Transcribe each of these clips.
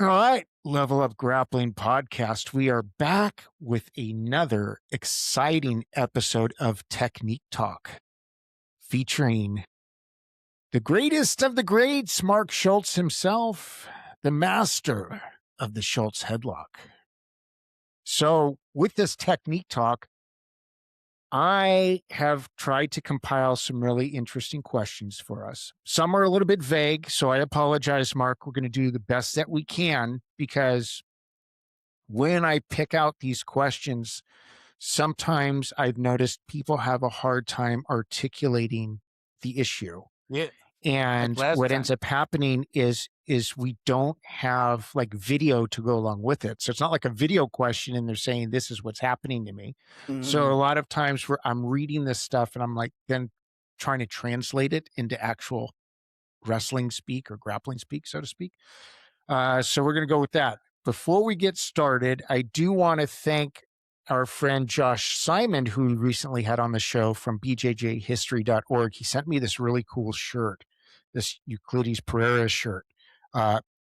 All right, Level Up Grappling podcast. We are back with another exciting episode of Technique Talk featuring the greatest of the greats, Mark Schultz himself, the master of the Schultz headlock. So, with this Technique Talk, I have tried to compile some really interesting questions for us. Some are a little bit vague, so I apologize, Mark. We're going to do the best that we can because when I pick out these questions, sometimes I've noticed people have a hard time articulating the issue. Yeah. And last what time. ends up happening is we don't have like video to go along with it. So it's not like a video question and they're saying, this is what's happening to me. So a lot of times where I'm reading this stuff and I'm like then trying to translate it into actual wrestling speak or grappling speak, so to speak. So we're going to go with that. Before we get started, I do want to thank our friend Josh Simon, who we recently had on the show from bjjhistory.org. He sent me this really cool shirt, this Euclides Pereira shirt.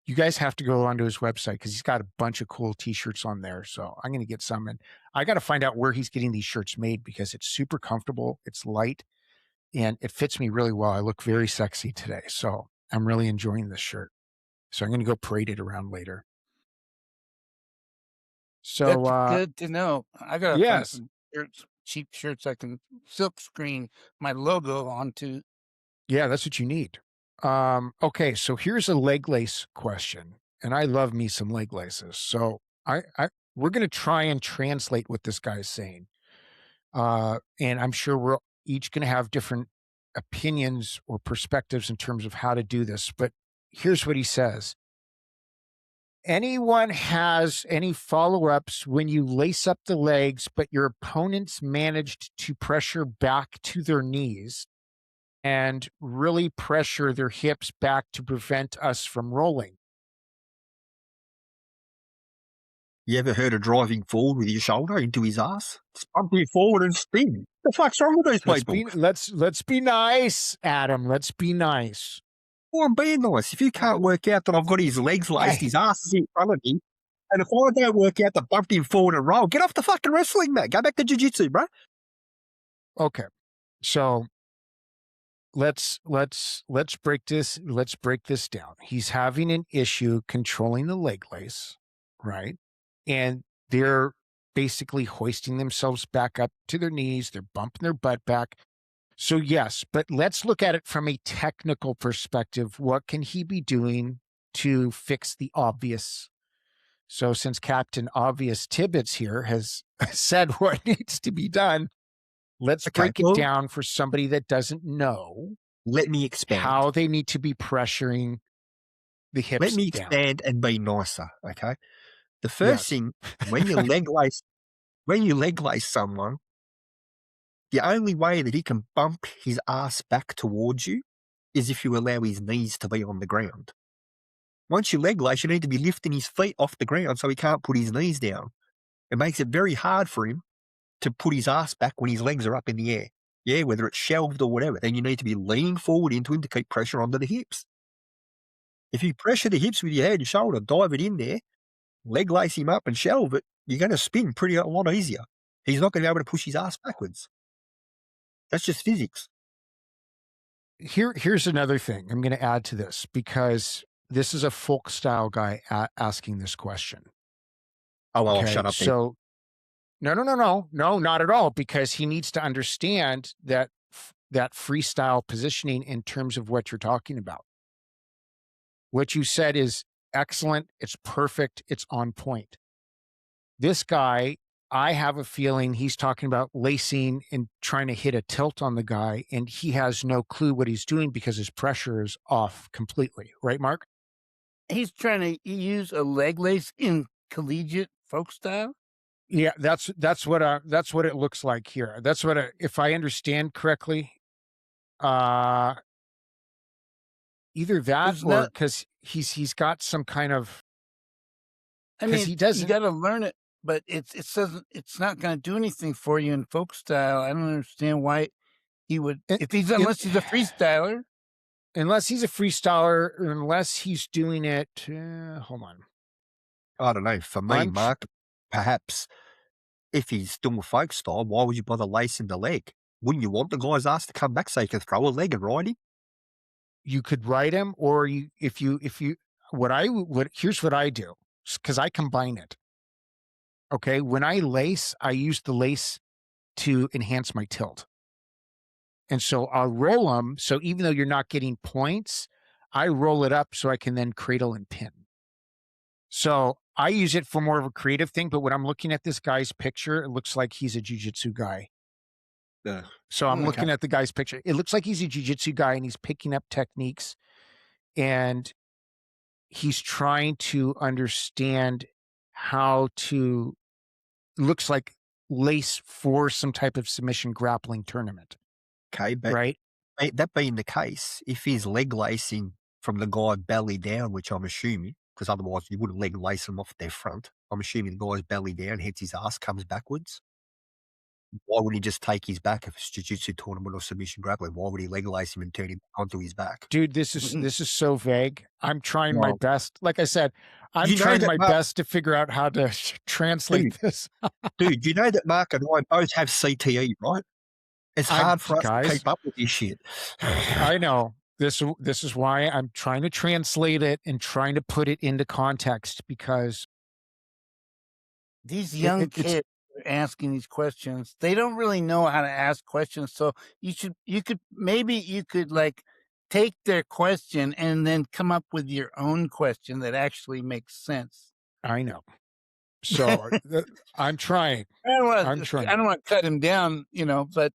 You guys have to go onto his website because he's got a bunch of cool t-shirts on there. So I'm going to get some, and I got to find out where he's getting these shirts made because it's super comfortable. It's light and it fits me really well. I look very sexy today. So I'm really enjoying this shirt. So I'm going to go parade it around later. So That's good to know. I gotta find yes, some shirts, cheap shirts I can silk screen my logo onto. yeah, that's what you need. Okay, so here's a leg lace question, and I love me some leg laces. So we're going to try and translate what this guy's saying, and I'm sure we're each going to have different opinions or perspectives in terms of how to do this. But here's what he says. Anyone has any follow-ups when you lace up the legs, but your opponents managed to pressure back to their knees and really pressure their hips back to prevent us from rolling? You ever heard of driving forward with your shoulder into his ass? Just bump it forward and spin. The fuck's wrong with these people? Let's be nice, Adam. Let's be nice. Well, I'm being nice. If you can't work out that I've got his legs laced, his ass is in front of me, and if I don't work out that bumped him forward and roll, get off the fucking wrestling mat. Go back to jiu-jitsu, bro. Okay. So let's break this down. He's having an issue controlling the leg lace, right? And they're basically hoisting themselves back up to their knees. They're bumping their butt back. So yes, but let's look at it from a technical perspective. What can he be doing to fix the obvious? So since Captain Obvious Tibbets here has said what needs to be done, let's break it down for somebody that doesn't know. Let me expand. How they need to be pressuring the hips down. Let me expand and be nicer, okay? The first thing, when you leg lace someone, the only way that he can bump his ass back towards you is if you allow his knees to be on the ground. Once you leg lace, you need to be lifting his feet off the ground so he can't put his knees down. It makes it very hard for him to put his ass back when his legs are up in the air. Yeah, whether it's shelved or whatever, then you need to be leaning forward into him to keep pressure onto the hips. If you pressure the hips with your head and shoulder, dive it in there, leg lace him up and shelve it, you're going to spin a lot easier. He's not going to be able to push his ass backwards. That's just physics. Here's another thing I'm going to add to this because this is a folk style guy asking this question. Oh, well, shut up. So, no, not at all, because he needs to understand that freestyle positioning in terms of what you're talking about. What you said is excellent. It's perfect. It's on point. This guy, I have a feeling he's talking about lacing and trying to hit a tilt on the guy, and he has no clue what he's doing because his pressure is off completely. Right, Mark? He's trying to use a leg lace in collegiate folk style. Yeah, that's what it looks like here. That's what if I understand correctly, either that or because he's got some kind of. I mean, you got to learn it, but it says it's not going to do anything for you in folk style. I don't understand why he would unless he's a freestyler. Unless he's a freestyler, or unless he's doing it. Hold on. I don't know. For me, Mark, perhaps if he's doing folk style, why would you bother lacing the leg? Wouldn't you want the guy's ass to come back so you can throw a leg and ride him? You could ride him, or if you, here's what I do, because I combine it. Okay. When I lace, I use the lace to enhance my tilt. And so I'll roll them. So even though you're not getting points, I roll it up so I can then cradle and pin. So I use it for more of a creative thing. But when I'm looking at this guy's picture, it looks like he's a jiu-jitsu guy. So I'm looking at the guy's picture. It looks like he's a jiu-jitsu guy and he's picking up techniques and he's trying to understand how to, looks like lace for some type of submission grappling tournament. Okay, but right? That being the case, if he's leg lacing from the guy belly down, which I'm assuming, because otherwise you wouldn't leg lace them off their front. I'm assuming the guy's belly down, hits his ass, comes backwards. Why would he just take his back if it's jiu-jitsu tournament or submission grappling? Why would he leg lace him and turn him onto his back? Dude, this is so vague. I'm trying my best. Like I said, I'm trying my best to figure out how to translate this. Dude, you know that Mark and I both have CTE, right? It's hard for us to keep up with this shit. I know. This is why I'm trying to translate it and trying to put it into context, because these young kids are asking these questions. They don't really know how to ask questions. So you could like take their question and then come up with your own question that actually makes sense. I know. So I'm trying. I don't want to cut him down, but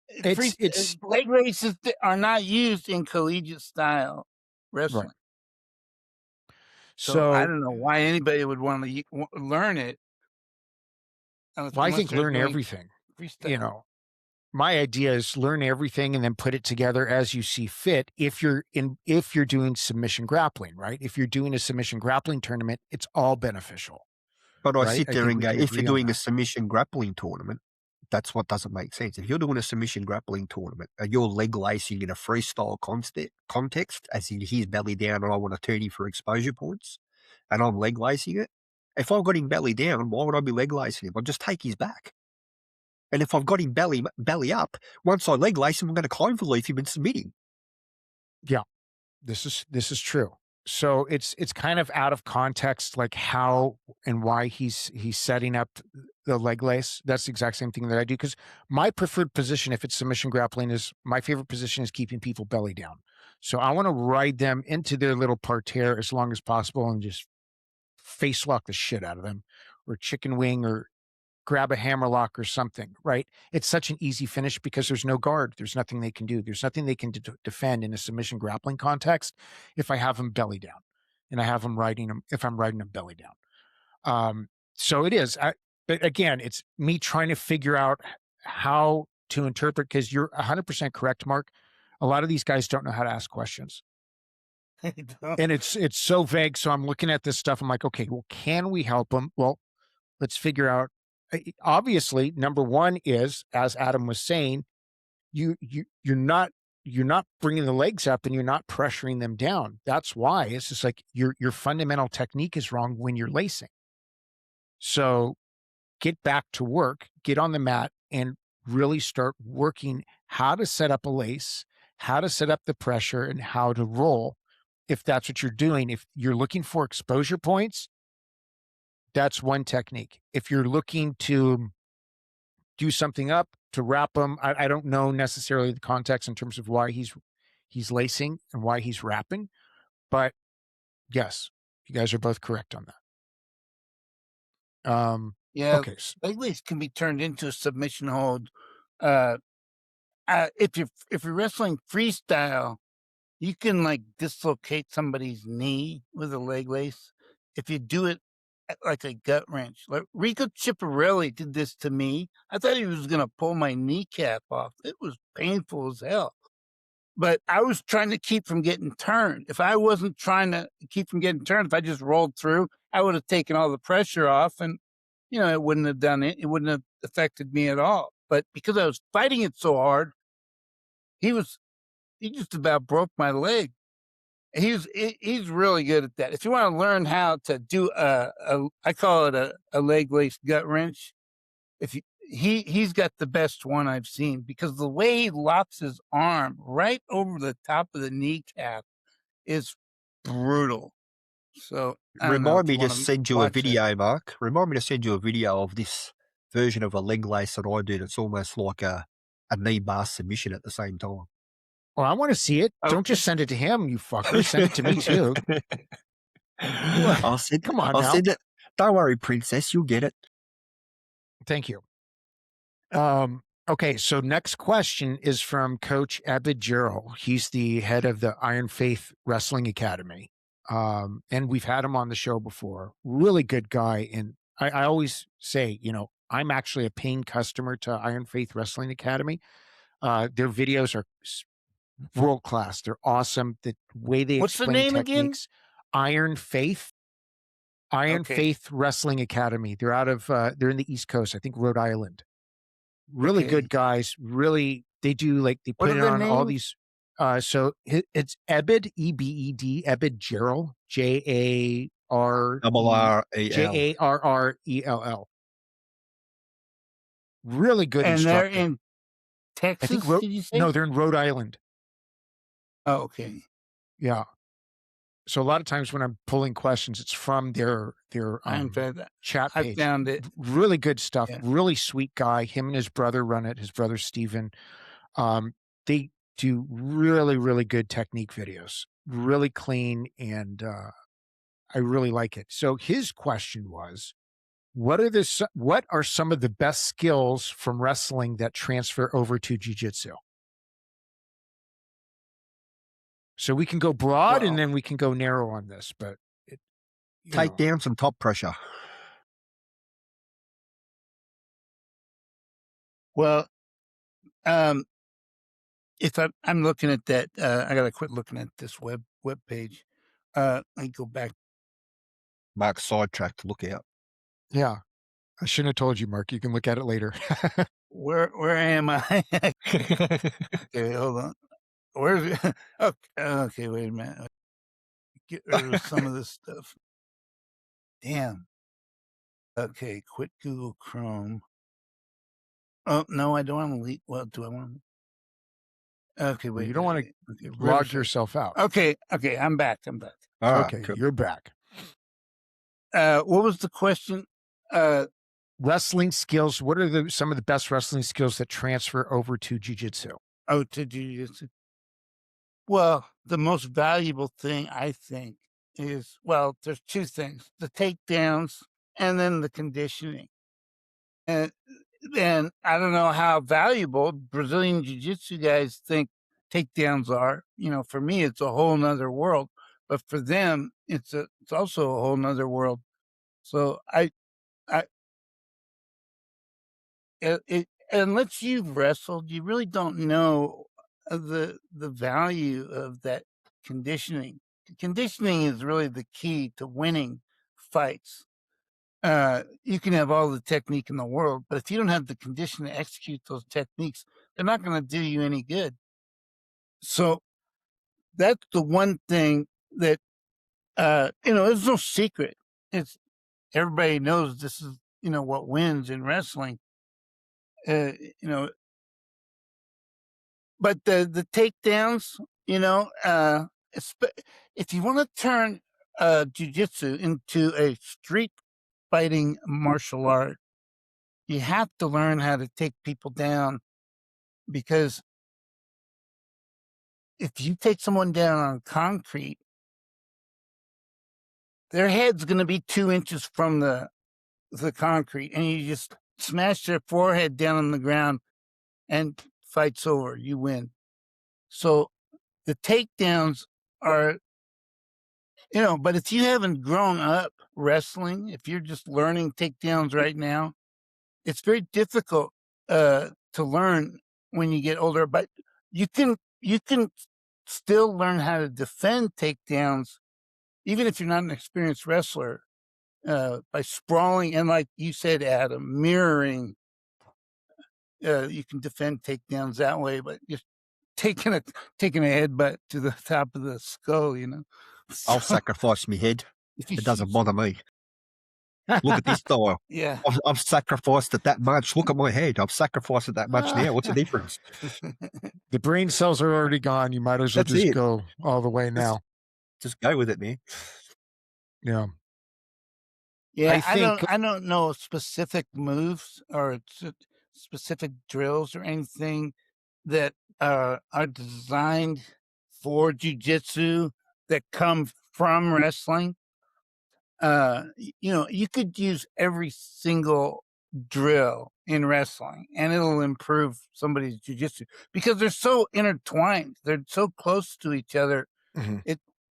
it's leg races are not used in collegiate style wrestling. Right. So I don't know why anybody would want to learn it. Well, I think learn everything. Freestyle. My idea is learn everything and then put it together as you see fit. If you're doing submission grappling, right? If you're doing a submission grappling tournament, it's all beneficial. But I sit there and go, if you're doing a submission grappling tournament, that's what doesn't make sense. If you're doing a submission grappling tournament and you're leg lacing in a freestyle context, as in he's belly down and I want to turn him for exposure points, and I'm leg lacing it, if I've got him belly down, why would I be leg lacing him? I'll just take his back. And if I've got him belly up, once I leg lace him, I'm going to climb for leaf him and submit him. Yeah, this is true. So it's kind of out of context, like how and why he's setting up the leg lace. That's the exact same thing that I do, because my preferred position, if it's submission grappling, is my favorite position is keeping people belly down. So I want to ride them into their little parterre as long as possible and just face lock the shit out of them, or chicken wing, or grab a hammerlock or something, right? It's such an easy finish because there's no guard. There's nothing they can do. There's nothing they can defend in a submission grappling context if I have them belly down and I have them if I'm riding them belly down. So it is. But again, it's me trying to figure out how to interpret, because you're 100% correct, Mark. A lot of these guys don't know how to ask questions. And it's so vague. So I'm looking at this stuff. I'm like, okay, well, can we help them? Well, let's figure out. Obviously, number one is, as Adam was saying, you're not bringing the legs up and you're not pressuring them down. That's why it's just like your fundamental technique is wrong when you're lacing. So get back to work, get on the mat, and really start working how to set up a lace, how to set up the pressure, and how to roll. If that's what you're doing, if you're looking for exposure points, that's one technique. If you're looking to do something up, to wrap them, I don't know necessarily the context in terms of why he's lacing and why he's wrapping, but yes, you guys are both correct on that. Yeah, okay. Leg lace can be turned into a submission hold. If you're wrestling freestyle, you can like dislocate somebody's knee with a leg lace if you do it like a gut wrench. Like Rico Chiapparelli did this to me. I thought he was going to pull my kneecap off. It was painful as hell. But I was trying to keep from getting turned. If I wasn't trying to keep from getting turned, if I just rolled through, I would have taken all the pressure off, and it wouldn't have done it. It wouldn't have affected me at all. But because I was fighting it so hard, he just about broke my leg. He's really good at that. If you want to learn how to do I call it a leg lace gut wrench. He's got the best one I've seen, because the way he locks his arm right over the top of the kneecap is brutal. So I don't know Remind if me you to want to send you a watch it. video, Mark. Remind me to send you a video of this version of a leg lace that I do. That's almost like a knee bar submission at the same time. Well, I want to see it. Don't Okay. just send it to him, you fucker. Send it to me too. I'll send. Come on I'll now. send it. Don't worry, princess. You'll get it. Thank you. Okay, so next question is from Coach Abid Gerald. He's the head of the Iron Faith Wrestling Academy. And we've had him on the show before. Really good guy. And I always say, I'm actually a paying customer to Iron Faith Wrestling Academy. Their videos are world class. They're awesome. The way they What's the explain name again? techniques. Iron Faith Okay. Faith Wrestling Academy. They're out of they're in the East Coast, I think Rhode Island. Really Okay. good guys. Really, they do they What put are it their on all names? these. So it's Ebed, Ebed, Ebed Gerald, RREL. Jarrell. Really good And they're instructor. in I think Texas, did you say? no, they're in Rhode Island. Oh, okay. Yeah. So a lot of times when I'm pulling questions, it's from their chat I page. found it. Really good stuff. Yeah. Really sweet guy. Him and his brother run it. His brother Steven. They do really, really good technique videos. Really clean, and I really like it. So his question was, what are some of the best skills from wrestling that transfer over to jiu-jitsu? So we can go broad and then we can go narrow on this, but Take down some top pressure. Well, if I'm looking at that, I gotta quit looking at this web page. Let me go back. Mark sidetracked. Look out. Yeah. I shouldn't have told you, Mark. You can look at it later. Where am I? Okay, hold on. Where's it? Okay, wait a minute. Get rid of some of this stuff. Damn. Okay, quit Google Chrome. Oh no, I don't want to leave. Well, do I want to? Okay, wait. You don't want to log yourself out. Okay, I'm back. All right, okay, cool. you're back. What was the question? Wrestling skills. What are some of the best wrestling skills that transfer over to jiu-jitsu? Oh, to jiu-jitsu. Well, the most valuable thing, I think, is, there's two things: the takedowns and then the conditioning. And I don't know how valuable Brazilian jiu-jitsu guys think takedowns are. For me, it's a whole nother world, but for them, it's also a whole nother world. So unless you've wrestled, you really don't know the value of that conditioning. Conditioning is really the key to winning fights. You can have all the technique in the world, but if you don't have the condition to execute those techniques, they're not going to do you any good. So that's the one thing that it's no secret. It's everybody knows this is what wins in wrestling. But the takedowns, if you want to turn jiu-jitsu into a street fighting martial art, you have to learn how to take people down, because if you take someone down on concrete, their head's going to be 2 inches from the concrete, and you just smash their forehead down on the ground and fight's over. You win. So the takedowns are, but if you haven't grown up wrestling, if you're just learning takedowns right now, it's very difficult to learn when you get older. But you can still learn how to defend takedowns, even if you're not an experienced wrestler, by sprawling and, like you said, Adam, mirroring. You can defend takedowns that way, but just taking a headbutt to the top of the skull, you know. I'll So, sacrifice my head. if you It doesn't shoot bother me. Look at this style. yeah. I've sacrificed it that much. Look at my head. I've sacrificed it that much now. What's the difference? The brain cells are already gone. You might as well That's just it. go all the way now. Just go with it, man. Yeah. Yeah, I think don't know specific moves or specific drills or anything that are designed for jujitsu that come from wrestling. You know, you could use every single drill in wrestling and it'll improve somebody's jujitsu because they're so intertwined. They're so close to each other. Mhm.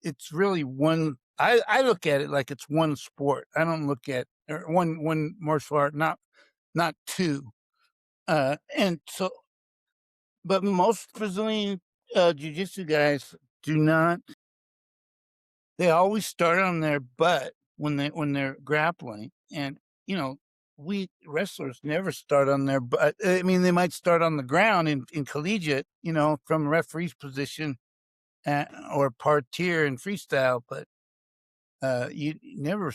It's really one. I look at it like it's one sport. I don't look at or one martial art, not two. And so, but most Brazilian jiu-jitsu guys do not. They always start on their butt when they're grappling, and you know we wrestlers never start on their butt. I mean, they might start on the ground in collegiate, you know, from referee's position or parterre in freestyle, but you never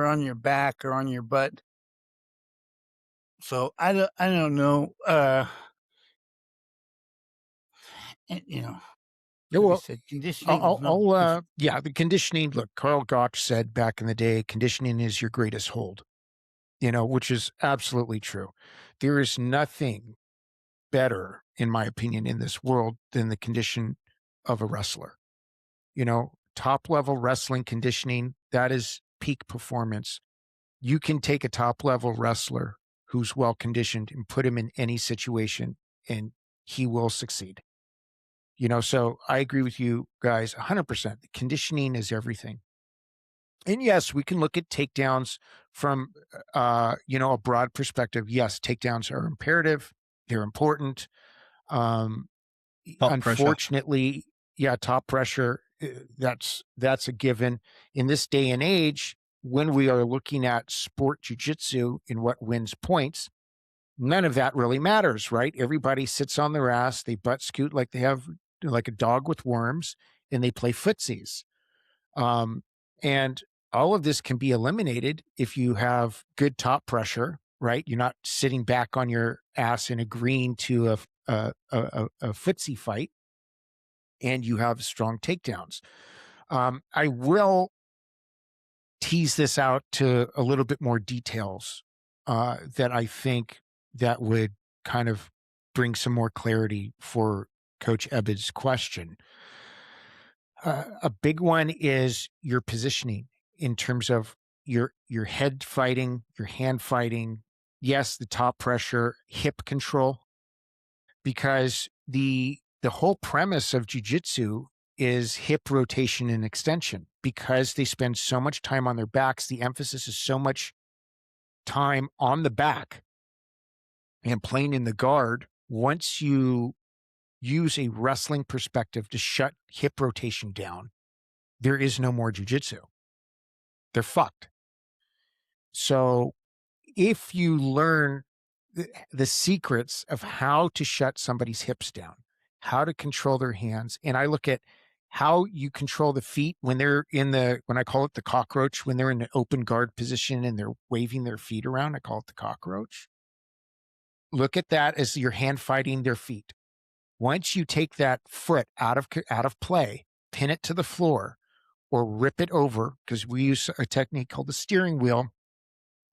on your back or on your butt. So I don't know. And, you know, Yeah, like I well, said, conditioning is no. yeah, the conditioning. Look, Carl Gotch said back in the day, conditioning is your greatest hold. You know, which is absolutely true. There is nothing better, in my opinion, in this world than the condition of a wrestler. You know, top level wrestling conditioning, that is peak performance. You can take a top level wrestler who's well conditioned and put him in any situation and he will succeed. You know, so I agree with you guys 100%. The conditioning is everything. And yes, we can look at takedowns from, you know, a broad perspective. Yes, takedowns are imperative. They're important. Um, Top pressure. Unfortunately, yeah, top pressure, that's a given. In this day and age, when we are looking at sport jujitsu and what wins points, none of that really matters, right? Everybody sits on their ass, they butt scoot like they have like a dog with worms, and they play footsies. Um, and all of this can be eliminated if you have good top pressure, right? You're not sitting back on your ass and agreeing to a footsie fight, and you have strong takedowns. I will tease this out to a little bit more details that I think that would kind of bring some more clarity for Coach Ebbets' question. A big one is your positioning in terms of your head fighting, your hand fighting. Yes, the top pressure, hip control, because the whole premise of jujitsu is hip rotation and extension. Because they spend so much time on their backs, the emphasis is so much time on the back and playing in the guard. Once you use a wrestling perspective to shut hip rotation down, there is no more jujitsu. They're fucked. So if you learn the secrets of how to shut somebody's hips down, how to control their hands, and I look at how you control the feet when they're when I call it the cockroach, when they're in an open guard position and they're waving their feet around, I call it the cockroach. Look at that as your hand fighting their feet. Once you take that foot out of play, pin it to the floor, or rip it over, because we use a technique called the steering wheel.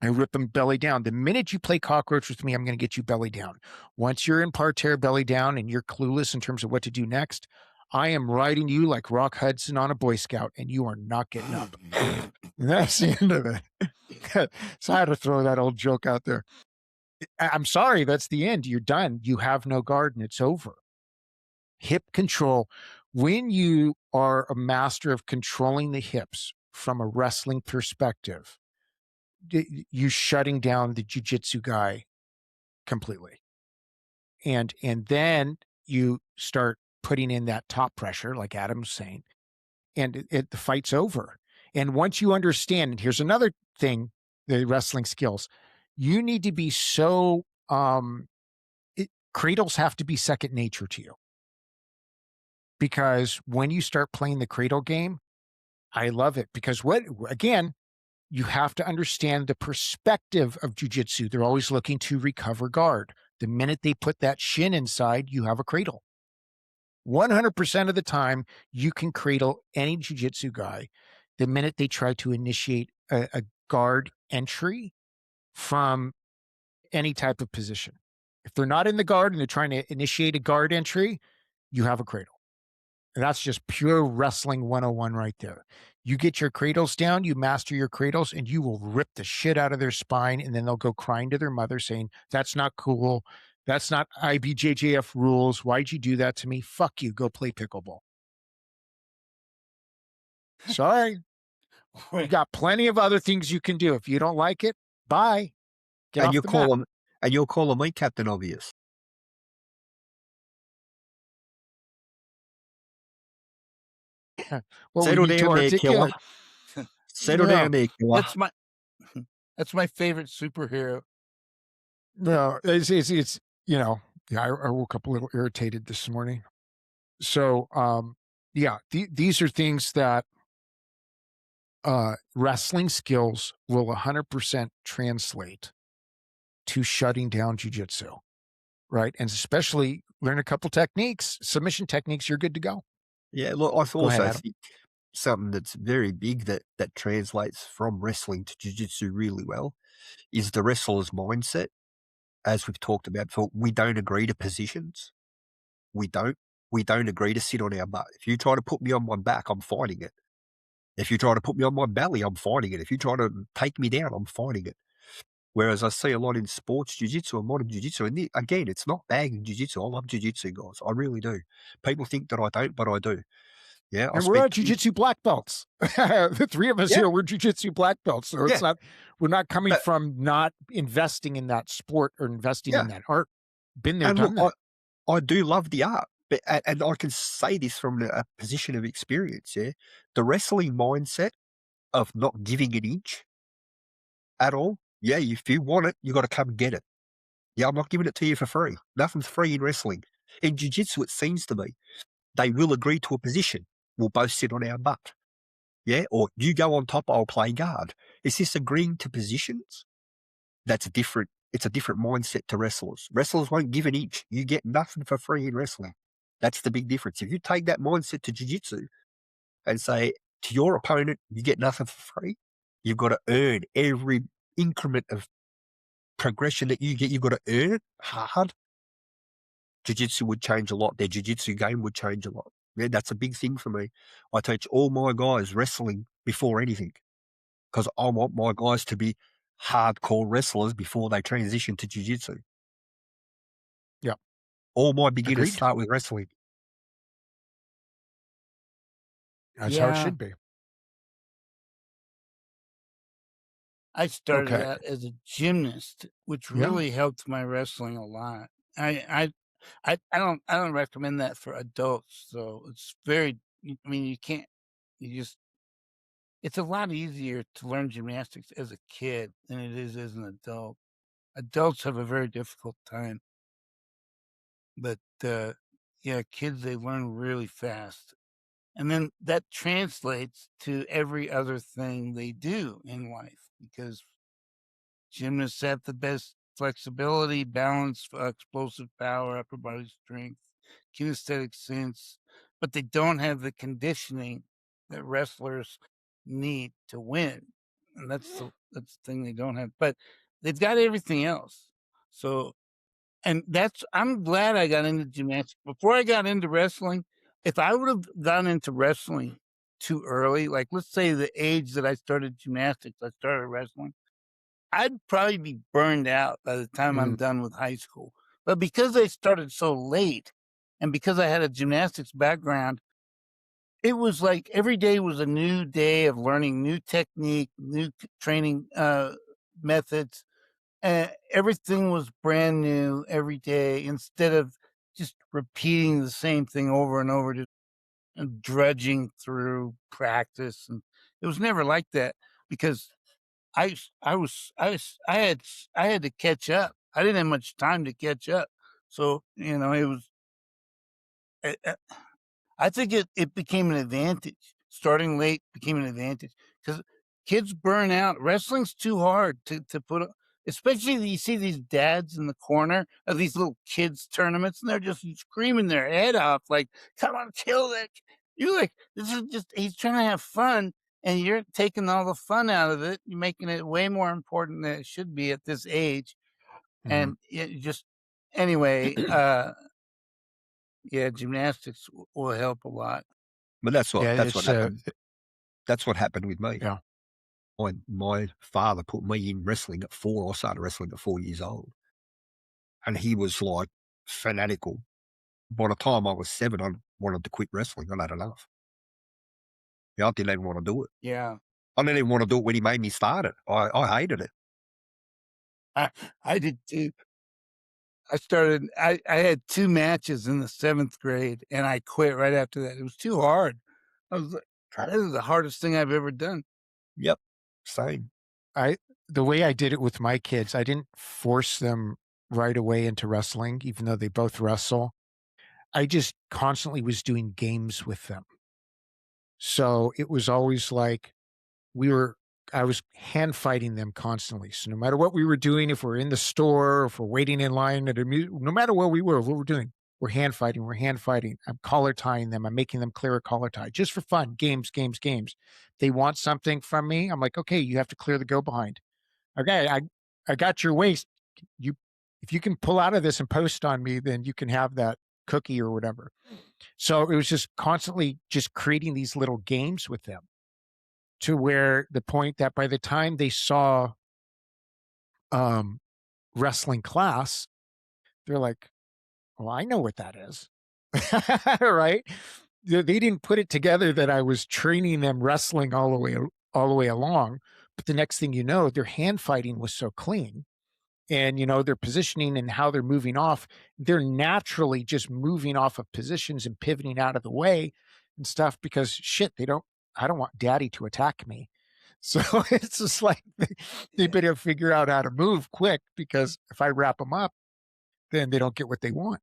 I rip them belly down. The minute you play cockroach with me, I'm going to get you belly down. Once you're in parterre belly down and you're clueless in terms of what to do next, I am riding you like Rock Hudson on a Boy Scout, and you are not getting up. And that's the end of it. So I had to throw that old joke out there. I'm sorry, that's the end. You're done. You have no guard and it's over. Hip control. When you are a master of controlling the hips from a wrestling perspective, you shutting down the jujitsu guy completely. And then you start putting in that top pressure, like Adam's saying, and the fight's over. And once you understand, and here's another thing, the wrestling skills, you need to be so, cradles have to be second nature to you. because when you start playing the cradle game, I love it because again, you have to understand the perspective of jujitsu. They're always looking to recover guard. The minute they put that shin inside, you have a cradle. 100% of the time, you can cradle any jujitsu guy. The minute they try to initiate a guard entry from any type of position. If they're not in the guard and they're trying to initiate a guard entry, you have a cradle. And that's just pure wrestling 101 right there. You get your cradles down, you master your cradles, and you will rip the shit out of their spine. And then they'll go crying to their mother saying, that's not cool. That's not IBJJF rules. Why'd you do that to me? Fuck you. Go play pickleball. Sorry. You got plenty of other things you can do. If you don't like it, bye. Get And off you're the mat. calling and you're calling me Captain Obvious. Well, Settle we need to down there, killer. articulate. Settle No. down there, killer. That's my favorite superhero. No, it's yeah, I woke up a little irritated this morning. So, yeah, these are things that wrestling skills will 100% translate to shutting down jujitsu, right? And especially learn a couple techniques, submission techniques, you're good to go. Yeah, look, I Go ahead, also Adam. think something that's very big that translates from wrestling to jiu-jitsu really well is the wrestler's mindset. As we've talked about before, we don't agree to positions. We don't. We don't agree to sit on our butt. If you try to put me on my back, I'm fighting it. If you try to put me on my belly, I'm fighting it. If you try to take me down, I'm fighting it. Whereas I see a lot in sports jiu-jitsu and modern jiu-jitsu, and again, it's not bagging jiu-jitsu. I love jiu-jitsu, guys. I really do. People think that I don't, but I do. Yeah, I And we're all spent 20 jujitsu black belts. The three of us Yeah. here, we're jujitsu black belts. So it's Yeah. we're not coming But- from not investing in that sport or investing Yeah. in that art. Been there, And done look, that. I do love the art, but and I can say this from a position of experience, yeah? The wrestling mindset of not giving an inch at all, yeah, if you want it, you gotta come and get it. Yeah, I'm not giving it to you for free. Nothing's free in wrestling. In jiu-jitsu, it seems to be. They will agree to a position. We'll both sit on our butt. Yeah, or you go on top, I'll play guard. Is this agreeing to positions? That's different. It's a different mindset to wrestlers. Wrestlers won't give an inch. You get nothing for free in wrestling. That's the big difference. If you take that mindset to jiu-jitsu and say to your opponent, you get nothing for free, you've got to earn every increment of progression that you get. You've got to earn it hard. Jiu-jitsu would change a lot. Their jiu-jitsu game would change a lot. Yeah, that's a big thing for me. I teach all my guys wrestling before anything because I want my guys to be hardcore wrestlers before they transition to jiu-jitsu. Yeah. All my beginners Agreed. start with wrestling. That's how it should be. I started Okay. out as a gymnast, which Yeah. really helped my wrestling a lot. I don't recommend that for adults. So it's very. I mean, you can't. You just. It's a lot easier to learn gymnastics as a kid than it is as an adult. Adults have a very difficult time, but yeah, kids they learn really fast, and then that translates to every other thing they do in life because gymnasts have the best flexibility, balance, explosive power, upper body strength, kinesthetic sense, but they don't have the conditioning that wrestlers need to win. And that's the thing they don't have. But they've got everything else. So, and I'm glad I got into gymnastics. Before I got into wrestling, if I would have gotten into wrestling too early, like let's say the age that I started gymnastics, I started wrestling, I'd probably be burned out by the time I'm done with high school. But because I started so late and because I had a gymnastics background, it was like every day was a new day of learning new technique, new training methods. Everything was brand new every day instead of just repeating the same thing over and over, just drudging through practice. And it was never like that because I had to catch up. I didn't have much time to catch up. So, it was I think it became an advantage. Starting late became an advantage because kids burn out. Wrestling's too hard to put especially you see these dads in the corner of these little kids tournaments, and they're just screaming their head off, like, "Come on, kill that!" You're like, this is just he's trying to have fun, and you're taking all the fun out of it. You're making it way more important than it should be at this age, Mhm. and it just anyway. Yeah, gymnastics will help a lot. But that's Yeah, what it's, happened. That's what happened with me. yeah. My father put me in wrestling at 4. I started wrestling at 4 years old, and he was like fanatical. By the time I was 7, I wanted to quit wrestling. I'd had enough. Yeah, I didn't even want to do it. Yeah. I didn't even want to do it when he made me start it. I hated it. I did too. I had 2 matches in the 7th grade, and I quit right after that. It was too hard. I was like, "This is the hardest thing I've ever done." Yep, same. The way I did it with my kids, I didn't force them right away into wrestling, even though they both wrestle. I just constantly was doing games with them. So it was always like I was hand fighting them constantly. So no matter what we were doing, if we're in the store, if we're waiting in line no matter where we were, what we're doing, we're hand fighting, we're hand fighting. I'm collar tying them. I'm making them clear a collar tie just for fun. Games, games, games. They want something from me. I'm like, okay, you have to clear the go behind. Okay, I got your waist. You if you can pull out of this and post on me, then you can have that cookie or whatever. So it was just constantly just creating these little games with them to where the point that by the time they saw um wrestling class, they're like, well, I know what that is. Right? They didn't put it together that I was training them wrestling all the way along. But the next thing you know, their hand fighting was so clean and their positioning and how they're moving off, they're naturally just moving off of positions and pivoting out of the way and stuff because shit, I don't want daddy to attack me. So it's just like they Yeah. better figure out how to move quick because if I wrap them up, then they don't get what they want.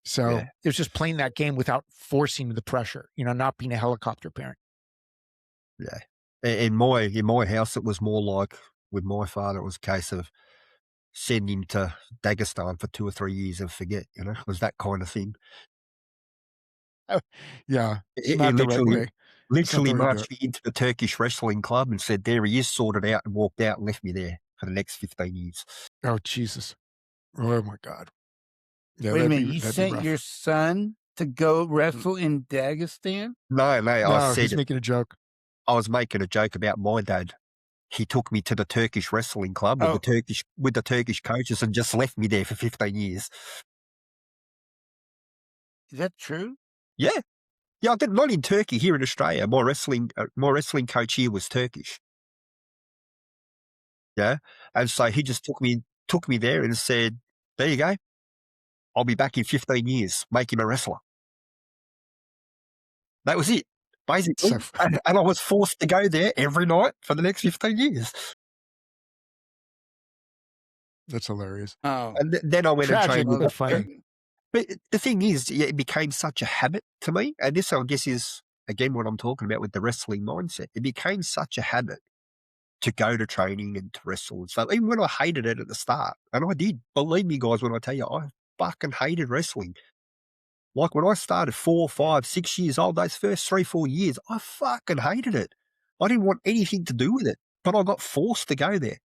So Yeah, it's just playing that game without forcing the pressure, not being a helicopter parent. yeah. In my house, it was more like with my father, it was a case of send him to Dagestan for 2 or 3 years and forget, it was that kind of thing. Yeah, it's He not the right literally way. It's not literally the way to do it. marched me into the Turkish wrestling club and said, "There he is, sorted out," and walked out and left me there for the next 15 years. Oh, Jesus. Oh my God. Yeah, Wait a minute, you that'd be sent rough. your son to go wrestle in Dagestan? No, I No, said he's it. making a joke. I was making a joke about my dad. He took me to the Turkish wrestling club with Oh, the Turkish coaches and just left me there for 15 years. is that true? Yeah. Yeah, I did not in Turkey, here in Australia. My wrestling coach here was Turkish. Yeah. And so he just took me there and said, "There you go. I'll be back in 15 years. Make him a wrestler." That was it, basically. So And I was forced to go there every night for the next 15 years. that's hilarious. Oh, And then I went and Tragic, trained with well, but other. funny. But the thing is, yeah, it became such a habit to me. And this, I guess, is again what I'm talking about with the wrestling mindset. It became such a habit to go to training and to wrestle and stuff, even when I hated it at the start. And I did. Believe me, guys, when I tell you, I fucking hated wrestling. Like when I started 4, yeah. 5, 6 years old, those first 3, 4 years, I fucking hated it. I didn't want anything to do with it, but I got forced to go there.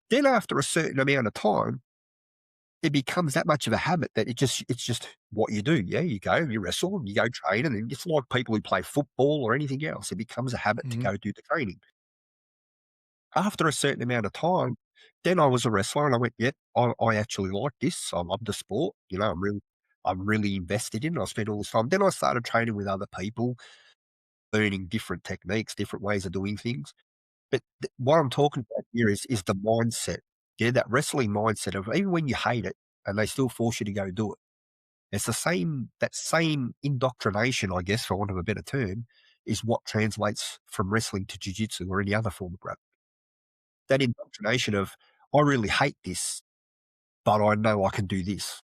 Then after a certain amount of time, it becomes that much of a habit that it's just what you do. Yeah, you go, you wrestle, and you go train, and then it's like people who play football or anything else. It becomes a habit to Mhm. go do the training. After a certain amount of time, then I was a wrestler and I went, "Yep, I actually like this. I love the sport. I'm really invested in it. I spent all this time." Then I started training with other people, learning different techniques, different ways of doing things. But what I'm talking about here is the mindset. Yeah, that wrestling mindset of even when you hate it and they still force you to go do it. It's that same indoctrination, I guess, for want of a better term, is what translates from wrestling to jiu-jitsu or any other form of grappling. That indoctrination of, I really hate this, but I know I can do this.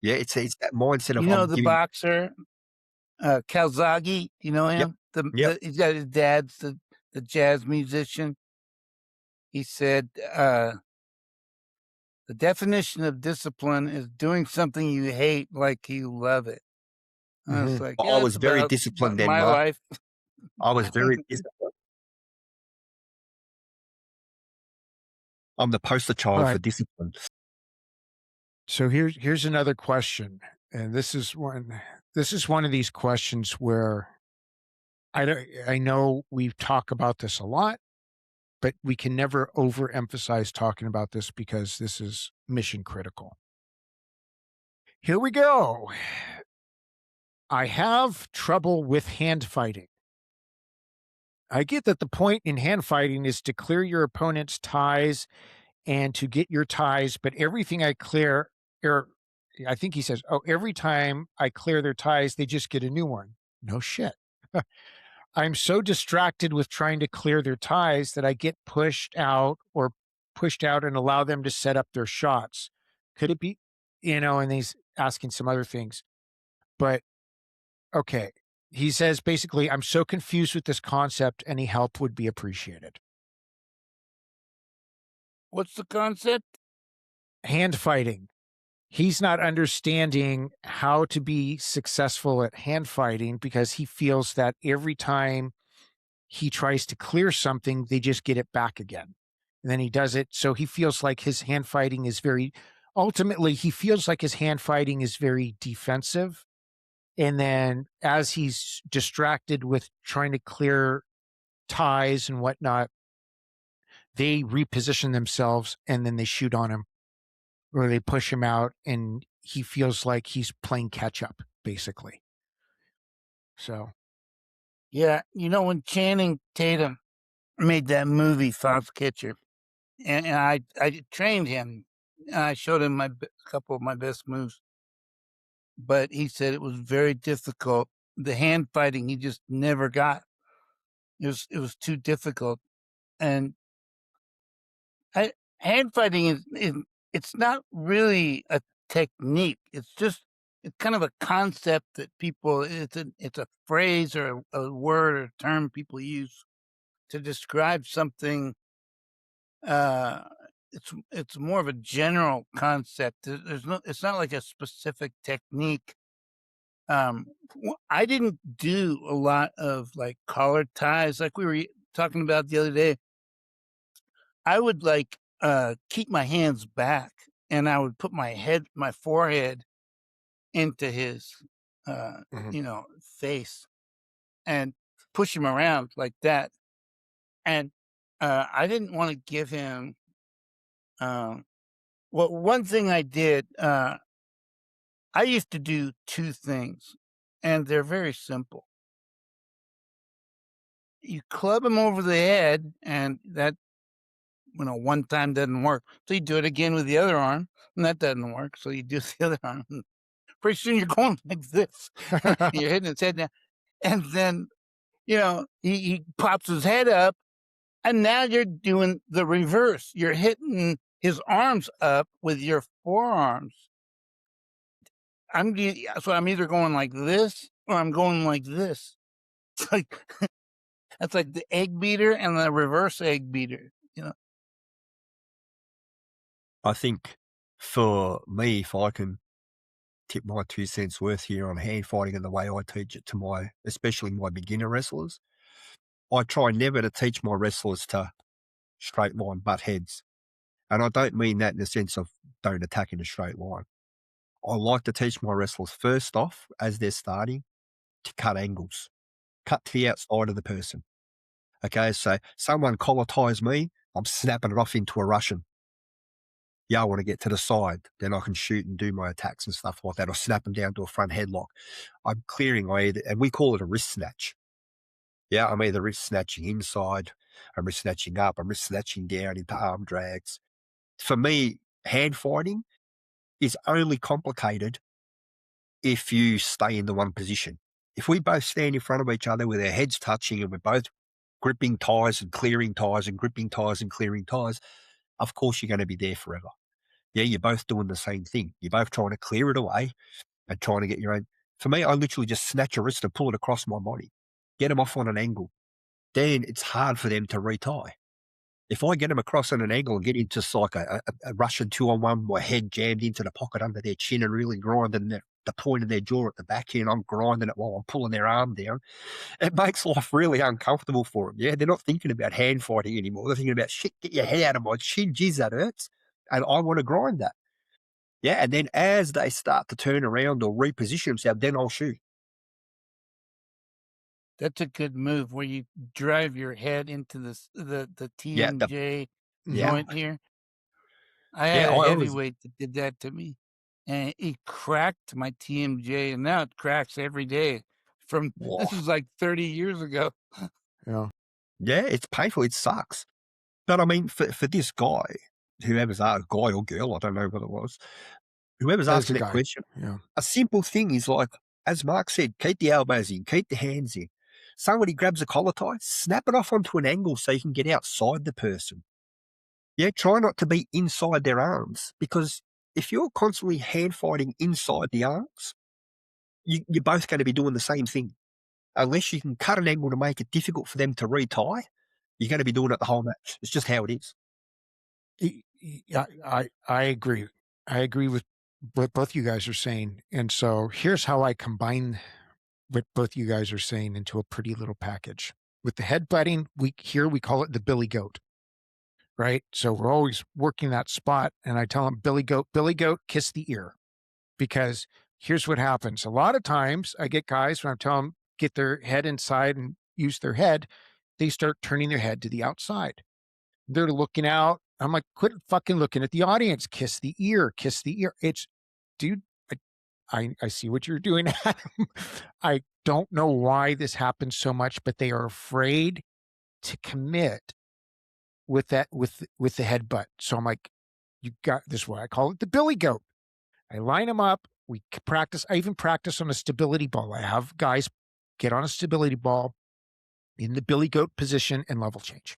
Yeah, it's that mindset of You know I'm the giving. boxer? Calzaghe, you know Yep. him? Yep. He's got his dad's the jazz musician. He said, the definition of discipline is doing something you hate like you love it. I was like, I yeah, that's was very about disciplined then, my Mark. life. I was very disciplined. I'm the poster child for discipline. So here's another question, and this is one of these questions where I know we've talked about this a lot, but we can never overemphasize talking about this because this is mission critical. Here we go. I have trouble with hand fighting. I get that the point in hand fighting is to clear your opponent's ties and to get your ties, but everything I clear, or I think he says, oh, every time I clear their ties, they just get a new one. No shit. I'm so distracted with trying to clear their ties that I get pushed out and allow them to set up their shots. Could it be, and he's asking some other things, but okay. He says basically, I'm so confused with this concept. Any help would be appreciated. What's the concept? Hand fighting. He's not understanding how to be successful at hand fighting because he feels that every time he tries to clear something, they just get it back again. And then he does it. So he feels like his hand fighting is ultimately, he feels like his hand fighting is very defensive. And then as he's distracted with trying to clear ties and whatnot, they reposition themselves and then they shoot on him or they push him out and he feels like he's playing catch up, basically. So, Yeah, when Channing Tatum made that movie Foxcatcher, and I trained him. I showed him a couple of my best moves, but he said it was very difficult. The hand fighting he just never got. It was too difficult, and hand fighting is it's not really a technique. It's kind of a concept that people. It's a phrase or a word or term people use to describe something. It's more of a general concept. It's not like a specific technique. I didn't do a lot of like collar ties like we were talking about the other day. I would like keep my hands back and I would put my forehead into his face and push him around like that. And I didn't want to give him one thing I did, I used to do two things, and they're very simple. You club him over the head, and that, one time doesn't work. So you do it again with the other arm, and that doesn't work. So you do the other arm. Pretty soon you're going like this. You're hitting his head now. And then, he pops his head up, and now you're doing the reverse. You're hitting his arms up with your forearms. I'm either going like this or I'm going like this. It's like that's like the egg beater and the reverse egg beater. I think for me, if I can tip my 2 cents worth here on hand fighting and the way I teach it to especially my beginner wrestlers, I try never to teach my wrestlers to straight line butt heads. And I don't mean that in the sense of don't attack in a straight line. I like to teach my wrestlers first off, as they're starting, to cut angles, cut to the outside of the person. Okay, so someone collar ties me, I'm snapping it off into a Russian. Yeah, I want to get to the side. Then I can shoot and do my attacks and stuff like that, or snap them down to a front headlock. I'm clearing and we call it a wrist snatch. Yeah, I'm either wrist snatching inside, I'm wrist snatching up, I'm wrist snatching down into arm drags. For me, hand fighting is only complicated if you stay in the one position. If we both stand in front of each other with our heads touching and we're both gripping ties and clearing ties and gripping ties and clearing ties, of course you're going to be there forever. Yeah, you're both doing the same thing. You're both trying to clear it away and trying to get your own. For me, I literally just snatch a wrist and pull it across my body, get them off on an angle. Then it's hard for them to retie. If I get them across on an angle and get into like a Russian 2-on-1, my head jammed into the pocket under their chin and really grinding the point of their jaw at the back end, I'm grinding it while I'm pulling their arm down. It makes life really uncomfortable for them. Yeah, they're not thinking about hand fighting anymore. They're thinking about, shit, get your head out of my chin. Jeez, that hurts. And I want to grind that. Yeah, and then as they start to turn around or reposition themselves, then I'll shoot. That's a good move where you drive your head into the Yeah, TMJ yeah, joint here. I yeah. had a I always, heavyweight that did that to me, and it cracked my TMJ, and now it cracks every day. whoa. This was like 30 years ago. Yeah. Yeah, it's painful. It sucks. But I mean, for this guy, whoever's asked, guy or girl, I don't know what it was, whoever's That was the asking that guy. question, Yeah. a simple thing is like, as Mark said, keep the elbows in, keep the hands in. Somebody grabs a collar tie, snap it off onto an angle so you can get outside the person. Yeah, try not to be inside their arms, because if you're constantly hand fighting inside the arms, you're both going to be doing the same thing. Unless you can cut an angle to make it difficult for them to retie, you're going to be doing it the whole match. It's just how it is. I agree. I agree with what both you guys are saying. And so here's how I combine what both you guys are saying into a pretty little package. With the headbutting, we call it the Billy Goat, right? So we're always working that spot. And I tell them, Billy Goat, kiss the ear. Because here's what happens. A lot of times I get guys when I'm telling them get their head inside and use their head, they start turning their head to the outside. They're looking out. I'm like, quit fucking looking at the audience. Kiss the ear. Kiss the ear. It's, dude, I see what you're doing, Adam. I don't know why this happens so much, but they are afraid to commit with that, with the headbutt. So I'm like, you got this is why I call it the Billy Goat. I line them up. We practice. I even practice on a stability ball. I have guys get on a stability ball in the Billy Goat position and level change,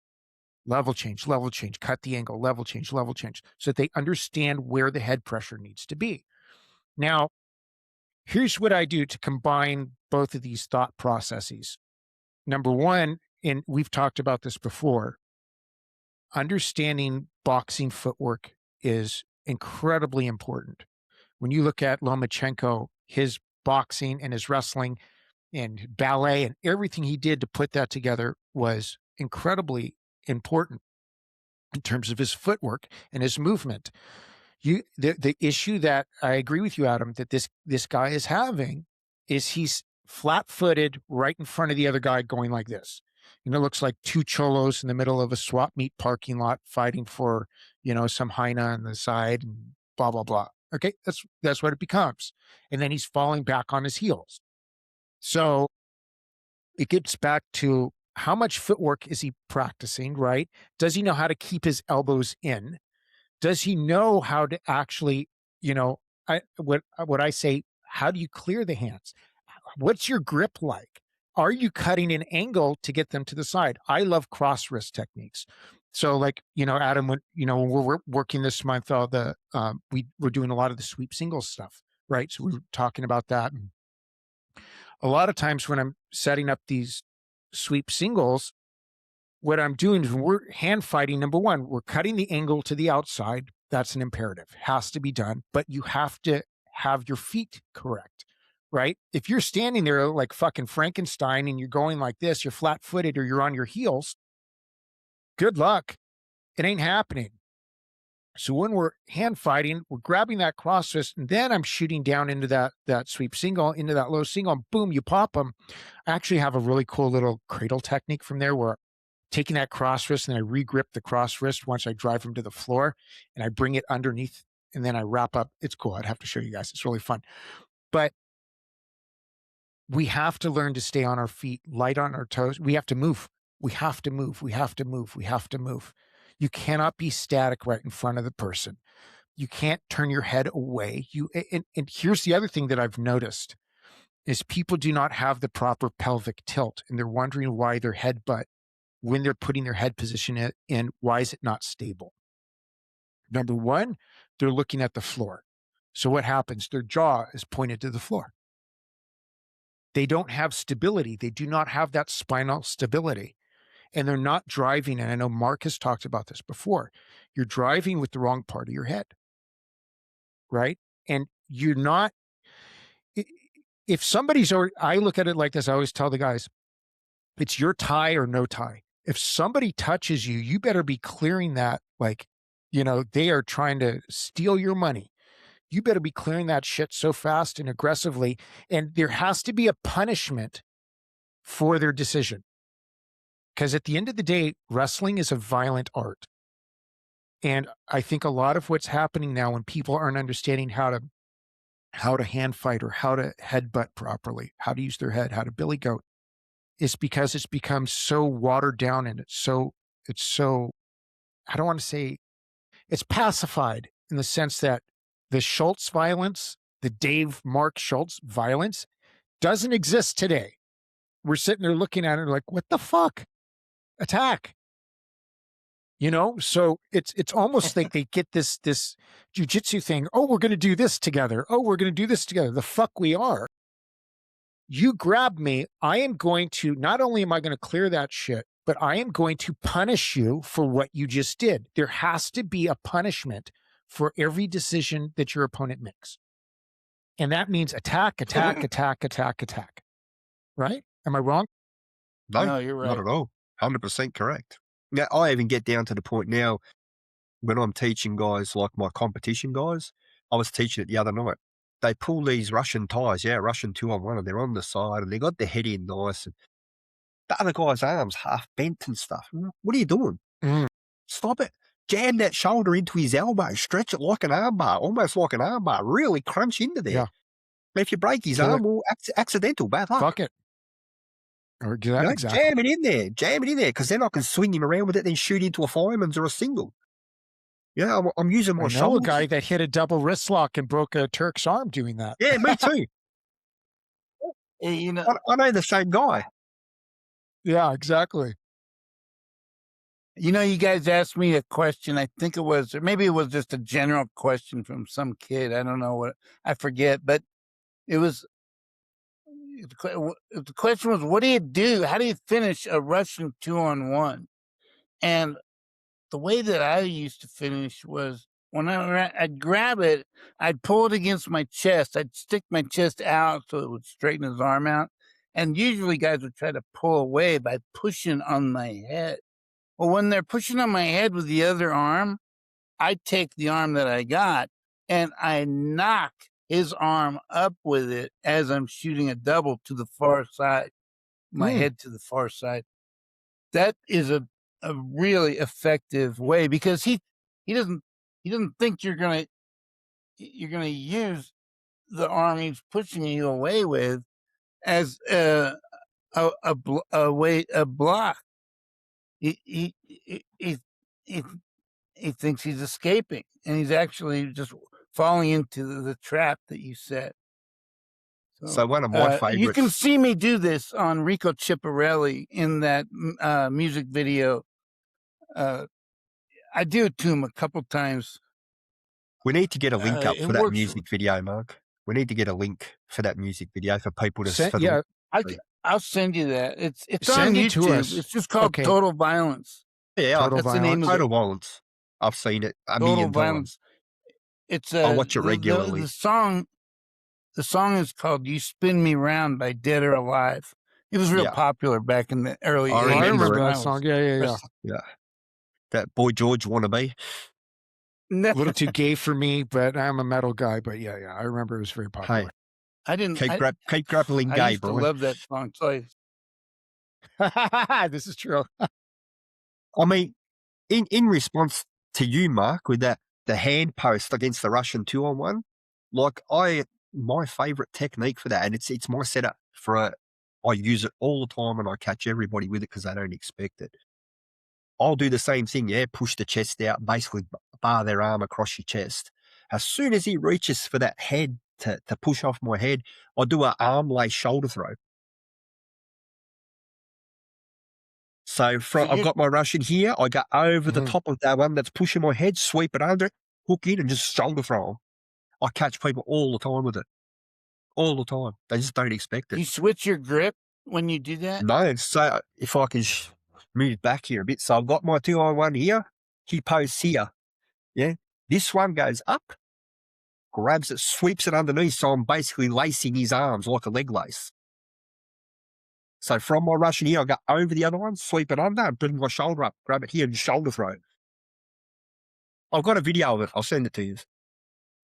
cut the angle, level change, so that they understand where the head pressure needs to be. Now, here's what I do to combine both of these thought processes. Number one, and we've talked about this before, understanding boxing footwork is incredibly important. When you look at Lomachenko, his boxing and his wrestling and ballet and everything he did to put that together was incredibly important in terms of his footwork and his movement. The issue that I agree with you, Adam, that this guy is having is he's flat-footed right in front of the other guy going like this. It looks like two cholos in the middle of a swap meet parking lot fighting for, some hyena on the side and blah, blah, blah. Okay, that's what it becomes. And then he's falling back on his heels. So it gets back to how much footwork is he practicing, right? Does he know how to keep his elbows in? Does he know how to actually, what I say, how do you clear the hands? What's your grip like? Are you cutting an angle to get them to the side? I love cross wrist techniques. So like, Adam, when we're working this month, we're doing a lot of the sweep singles stuff, right? So we were talking about that. And a lot of times when I'm setting up these sweep singles, what I'm doing is we're hand fighting. Number one, we're cutting the angle to the outside. That's an imperative, has to be done, but you have to have your feet correct, right? If you're standing there like fucking Frankenstein and you're going like this, you're flat footed or you're on your heels, good luck. It ain't happening. So when we're hand fighting, we're grabbing that cross wrist, and then I'm shooting down into that sweep single, into that low single, and boom, you pop them. I actually have a really cool little cradle technique from there where taking that cross wrist and I re-grip the cross wrist once I drive him to the floor and I bring it underneath and then I wrap up. It's cool. I'd have to show you guys. It's really fun. But we have to learn to stay on our feet, light on our toes. We have to move. We have to move. We have to move. We have to move. You cannot be static right in front of the person. You can't turn your head away. And here's the other thing that I've noticed is people do not have the proper pelvic tilt and they're wondering why their headbutt, when they're putting their head position in, why is it not stable? Number one, they're looking at the floor. So what happens? Their jaw is pointed to the floor. They don't have stability. They do not have that spinal stability. And they're not driving. And I know Mark has talked about this before. You're driving with the wrong part of your head, right? And you're not, if somebody's already, I look at it like this, I always tell the guys, it's your tie or no tie. If somebody touches you, you better be clearing that like, they are trying to steal your money. You better be clearing that shit so fast and aggressively. And there has to be a punishment for their decision. Because at the end of the day, wrestling is a violent art. And I think a lot of what's happening now when people aren't understanding how to hand fight or how to headbutt properly, how to use their head, how to billy goat, is because it's become so watered down and it's so, I don't want to say it's pacified in the sense that the Schultz violence, the Mark Schultz violence doesn't exist today. We're sitting there looking at it like, what the fuck? Attack. So it's almost like they get this jujitsu thing. Oh, we're going to do this together. Oh, we're going to do this together. The fuck we are. You grab me. I am going to, not only am I going to clear that shit, but I am going to punish you for what you just did. There has to be a punishment for every decision that your opponent makes. And that means attack, attack, attack, attack, attack. Right? Am I wrong? No, you're right. Not at all. 100% correct. Now, I even get down to the point now when I'm teaching guys like my competition guys. I was teaching it the other night. They pull these Russian ties, Russian 2-on-1, and they're on the side, and they got their head in nice, and the other guy's arms half bent and stuff. What are you doing? Stop it. Jam that shoulder into his elbow. Stretch it like an armbar, almost like an armbar. Really crunch into there. Yeah. If you break his arm, well, accidental, bad luck. Fuck it. Or exactly. Jam it in there, because then I can swing him around with it, then shoot into a fireman's or a single. Yeah, I'm using my shoulders. A guy that hit a double wrist lock and broke a Turk's arm doing that. Yeah, me too. I know the same guy. Yeah, exactly. You guys asked me a question. I think it was, or maybe it was just a general question from some kid. I don't know what, I forget, but it was, the question was, what do you do? How do you finish a Russian 2-on-1? And the way that I used to finish was when I'd grab it, I'd pull it against my chest. I'd stick my chest out so it would straighten his arm out. And usually guys would try to pull away by pushing on my head. Well, when they're pushing on my head with the other arm, I take the arm that I got and I knock his arm up with it as I'm shooting a double to the far side, my head to the far side. That is a really effective way because he doesn't think you're gonna use the arm he's pushing you away with as a block. He thinks he's escaping, and he's actually just falling into the trap that you set. So one of my favorites. You can see me do this on Rico Chiapparelli in that music video. I do it to him a couple times. We need to get a link up for that music video, Mark. We need to get a link for that music video for people to I'll send you that. It's on YouTube. It's just called Total Violence. Yeah, that's the name of it. Total Violence. I've seen it a million times. It's I watch it regularly. The song is called "You Spin Me Round" by Dead or Alive. It was real popular back in the early 80s. I remember that song. Yeah. That Boy George wannabe. A little too gay for me, but I'm a metal guy. But yeah, I remember it was very popular. Hey, I didn't keep grappling gay, I used to love that song. So this is true. I mean, in response to you, Mark, with the hand post against the Russian 2-on-1, like my favorite technique for that, and it's my setup for I use it all the time and I catch everybody with it because they don't expect it. I'll do the same thing, push the chest out, basically bar their arm across your chest. As soon as he reaches for that head to push off my head, I do an arm lace shoulder throw. So I've got my Russian here, I go over the top of that one that's pushing my head, sweep it under, hook in and just shoulder throw them. I catch people all the time with it. all the time. They just don't expect Do it. you switch your grip when you do that? No, so if I can move back here a bit. So I've got my 2-on-1 here. He posts here. Yeah. This one goes up, grabs it, sweeps it underneath. So I'm basically lacing his arms like a leg lace. So from my Russian here, I go over the other one, sweep it under, and bring my shoulder up, grab it here, and shoulder throw it. I've got a video of it. I'll send it to you.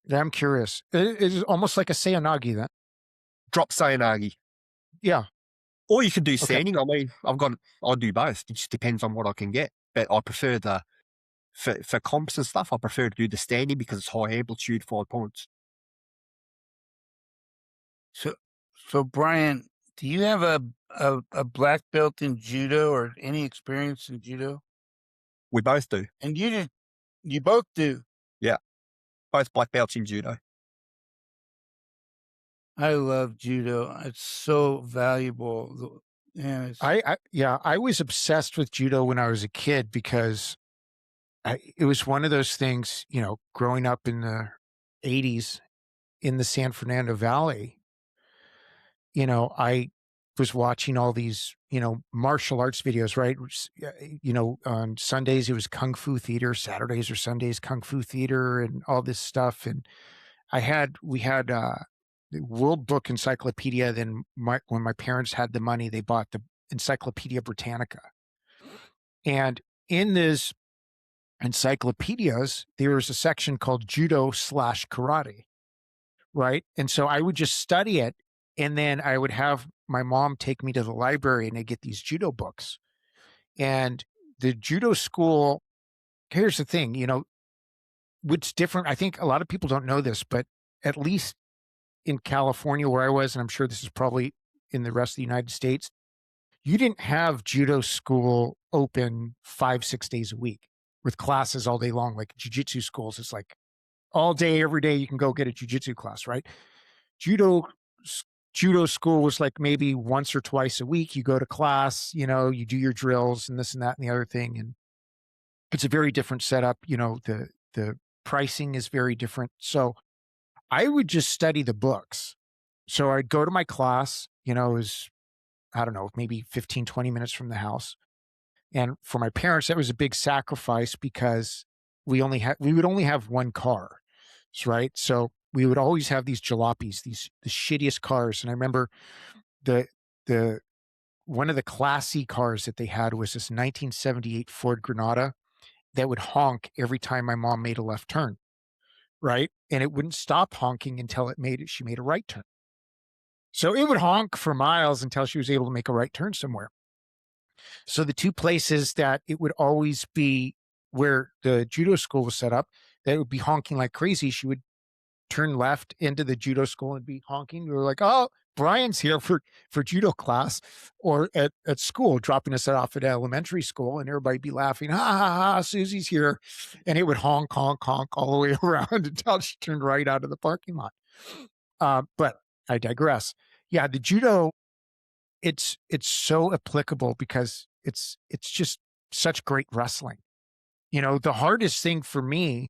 Yeah, I'm curious. It's almost like a Seonagi then. Drop Sayonagi. Yeah. Or you could do standing. I mean, I'll do both. It just depends on what I can get. But I prefer for comps and stuff, I prefer to do the standing because it's high amplitude, 5 points. So Brian, do you have a black belt in judo or any experience in judo? We both do. And you both do. Yeah. Both black belts in judo. I love judo. It's so valuable. And I was obsessed with judo when I was a kid because it was one of those things, growing up in the 80s in the San Fernando Valley, I was watching all these, martial arts videos, right? On Sundays it was Kung Fu theater, Saturdays or Sundays Kung Fu theater and all this stuff. And we had the World Book Encyclopedia. Then when my parents had the money, they bought the Encyclopedia Britannica. And in this encyclopedias, there was a section called judo/karate, right? And so I would just study it, and then I would have my mom take me to the library and I get these judo books. And the judo school, here's the thing, what's different, I think a lot of people don't know this, but at least in California where I was, and I'm sure this is probably in the rest of the United States, you didn't have judo school open 5-6 days a week with classes all day long. Like jiu-jitsu schools, it's like all day, every day you can go get a jiu-jitsu class, right? Judo school was like maybe once or twice a week. You go to class, you do your drills and this and that and the other thing. And it's a very different setup. The pricing is very different. So I would just study the books. So I'd go to my class, it was, I don't know, maybe 15, 20 minutes from the house. And for my parents, that was a big sacrifice because we would only have one car, right? So we would always have these jalopies, the shittiest cars. And I remember one of the classy cars that they had was this 1978 Ford Granada that would honk every time my mom made a left turn, right? And it wouldn't stop honking until she made a right turn. So it would honk for miles until she was able to make a right turn somewhere. So the two places that it would always be where the judo school was set up, that it would be honking like crazy. She would turn left into the judo school and be honking. We were like, oh, Brian's here for judo class, or at school, dropping us off at elementary school, and everybody be laughing, ha, ha, ha, Susie's here. And it would honk, honk, honk all the way around until she turned right out of the parking lot. But I digress. Yeah, the judo, it's so applicable because it's just such great wrestling. The hardest thing for me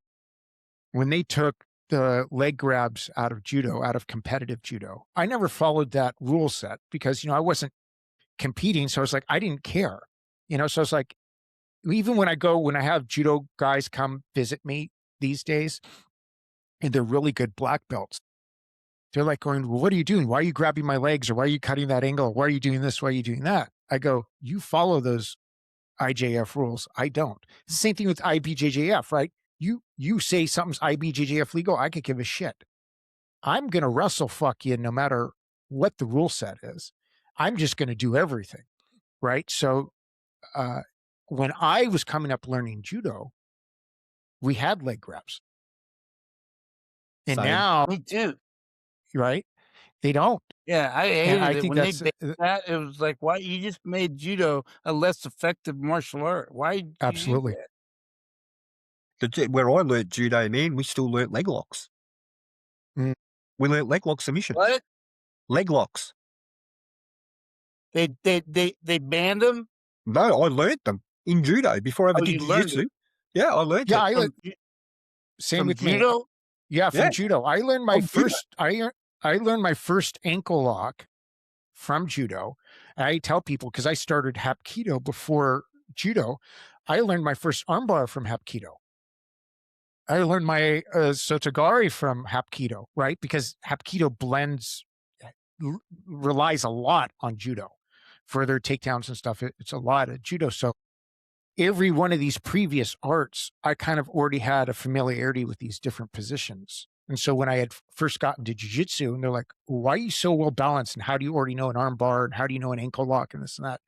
when they took the leg grabs out of judo, out of competitive judo, I never followed that rule set because, I wasn't competing. So I was like, I didn't care, so I was like, even when I have judo guys come visit me these days and they're really good black belts, they're like going, well, what are you doing? Why are you grabbing my legs? Or why are you cutting that angle? Why are you doing this? Why are you doing that? I go, you follow those IJF rules. I don't. It's the same thing with IBJJF, right? You say something's IBJJF legal, I could give a shit. I'm going to wrestle fuck you no matter what the rule set is. I'm just going to do everything, right? So when I was coming up learning judo, we had leg grabs. And now, me too. Right? They don't. Yeah, I hated I it think when they did that. It was like, why you just made judo a less effective martial art? Why? Did you do Absolutely. that? Where I learnt judo, man, we still learnt leg locks. Mm. We learnt leg lock submissions. What? Leg locks. They banned them? No, I learnt them in judo before I ever did jiu-jitsu. Yeah, I learnt it. Same with judo? me. Yeah, from judo. I learned my first. I I learned my first ankle lock from judo. And I tell people, because I started Hapkido before judo, I learned my first armbar from Hapkido. I learned my Sotogari from Hapkido, right? Because Hapkido blends, relies a lot on judo for their takedowns and stuff. It's a lot of judo. So every one of these previous arts, I kind of already had a familiarity with these different positions. And so when I had first gotten to jiu-jitsu, and they're like, why are you so well balanced? And how do you already know an arm bar? And how do you know an ankle lock and this and that?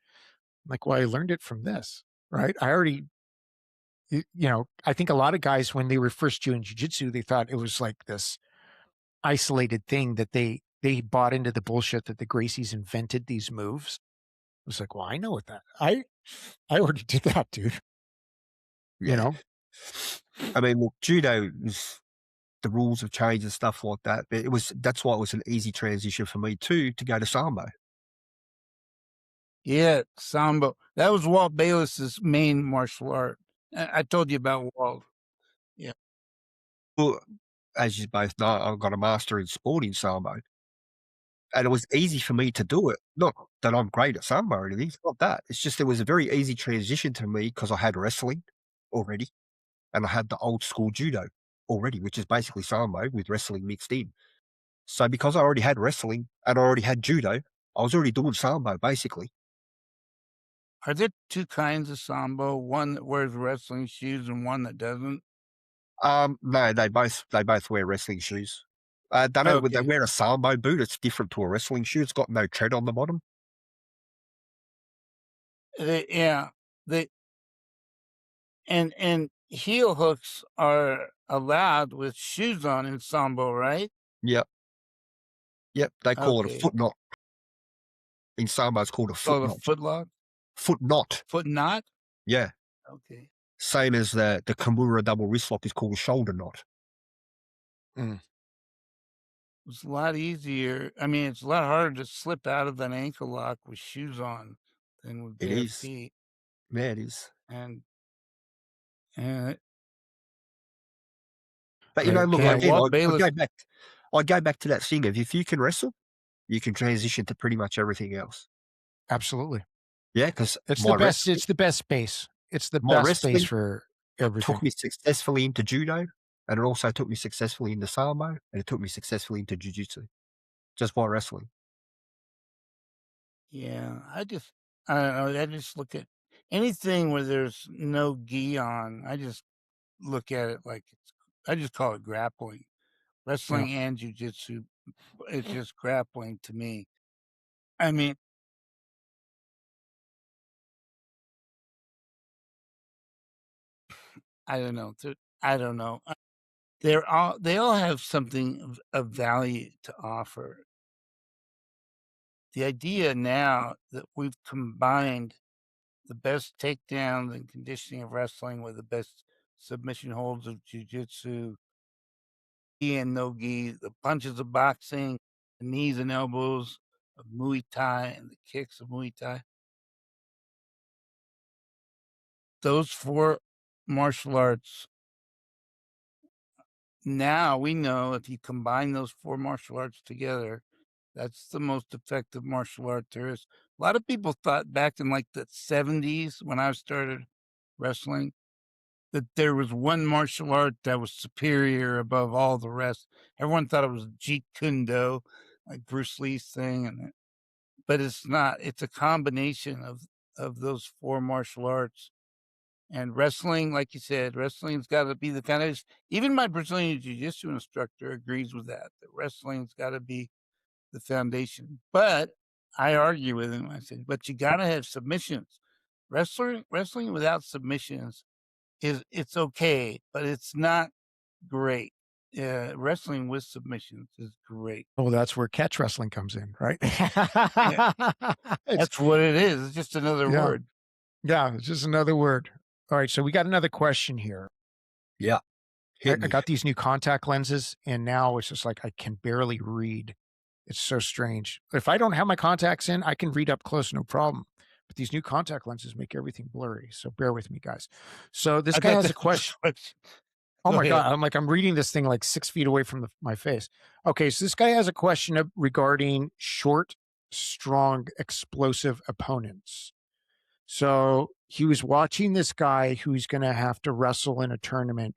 I'm like, well, I learned it from this, right? I already, I think a lot of guys, when they were first doing jiu-jitsu, they thought it was like this isolated thing that they bought into the bullshit that the Gracies invented these moves. I was like, well, I know what that, I already did that, dude. Yeah. I mean, look, judo is, the rules have changed and stuff like that. But that's why it was an easy transition for me too to go to sambo. Yeah, Sambo. That was Walt Bayless's main martial art. I told you about Walt. Yeah. Well, as you both know, I've got a master in sport in sambo. And it was easy for me to do it. Not that I'm great at sambo or anything, it's not that. It's just it was a very easy transition to me because I had wrestling already, and I had the old school judo already, which is basically sambo with wrestling mixed in. So because I already had wrestling and I already had judo, I was already doing sambo basically. Are there two kinds of Sambo? One that wears wrestling shoes and one that doesn't? No, they both wear wrestling shoes. They Okay. wear a sambo boot. It's different to a wrestling shoe. It's got no tread on the bottom. Yeah. They and heel hooks are allowed with shoes on in Sambo, right? Yep, yep. They call it a Okay. foot knot. In sambo, it's called a foot Called a knot. footlock? Foot knot. Foot knot? Yeah. Okay. Same as the Kimura double wrist lock is called a shoulder knot. Mm. It's a lot easier. I mean, it's a lot harder to slip out of an ankle lock with shoes on than with It bare is. feet. Yeah, it is. And and But, look, yeah, again, Walt Bayless. I go back to that thing of if you can wrestle, you can transition to pretty much everything else. Absolutely. Yeah, because It's the best. It's the best space. It's the my best space wrestling for took everything. me successfully into judo, and it also took me successfully into sambo, and it took me successfully into jiu-jitsu, just by wrestling. Yeah, I don't know. I just look at anything where there's no gi on. I just look at it like I just call it grappling, Yeah. wrestling and jujitsu. It's just grappling to me. I mean, I don't know. I don't know. They all have something of value to offer. The idea now that we've combined the best takedown and conditioning of wrestling with the best submission holds of jujitsu, gi and no gi, the punches of boxing, the knees and elbows of Muay Thai, and the kicks of Muay Thai. Those four martial arts, now we know if you combine those four martial arts together, that's the most effective martial art there is. A lot of people thought back in like the 70s when I started wrestling that there was one martial art that was superior above all the rest. Everyone thought it was Jeet Kune Do, like Bruce Lee's thing, but it's not. It's a combination of those four martial arts. And wrestling, like you said, wrestling's got to be the kind of. Even my Brazilian Jiu-Jitsu instructor agrees with that. That wrestling's got to be the foundation. But I argue with him. I said, but you got to have submissions. Wrestling without submissions it's okay, but it's not great. Wrestling with submissions is great. Well, that's where catch wrestling comes in, right? Yeah, It's that's what it is. It's just another yeah. word. Yeah, it's just another word. All right, so we got another question here. Yeah, I hit me. got these new contact lenses, and now it's just like I can barely read. It's so strange. If I don't have my contacts in, I can read up close, no problem. But these new contact lenses make everything blurry. So bear with me, guys. So this I guy bet has a that's the question. question. Oh Go my ahead. God. I'm reading this thing like 6 feet away from my face. Okay. So this guy has a question regarding short, strong, explosive opponents. So he was watching this guy who's going to have to wrestle in a tournament.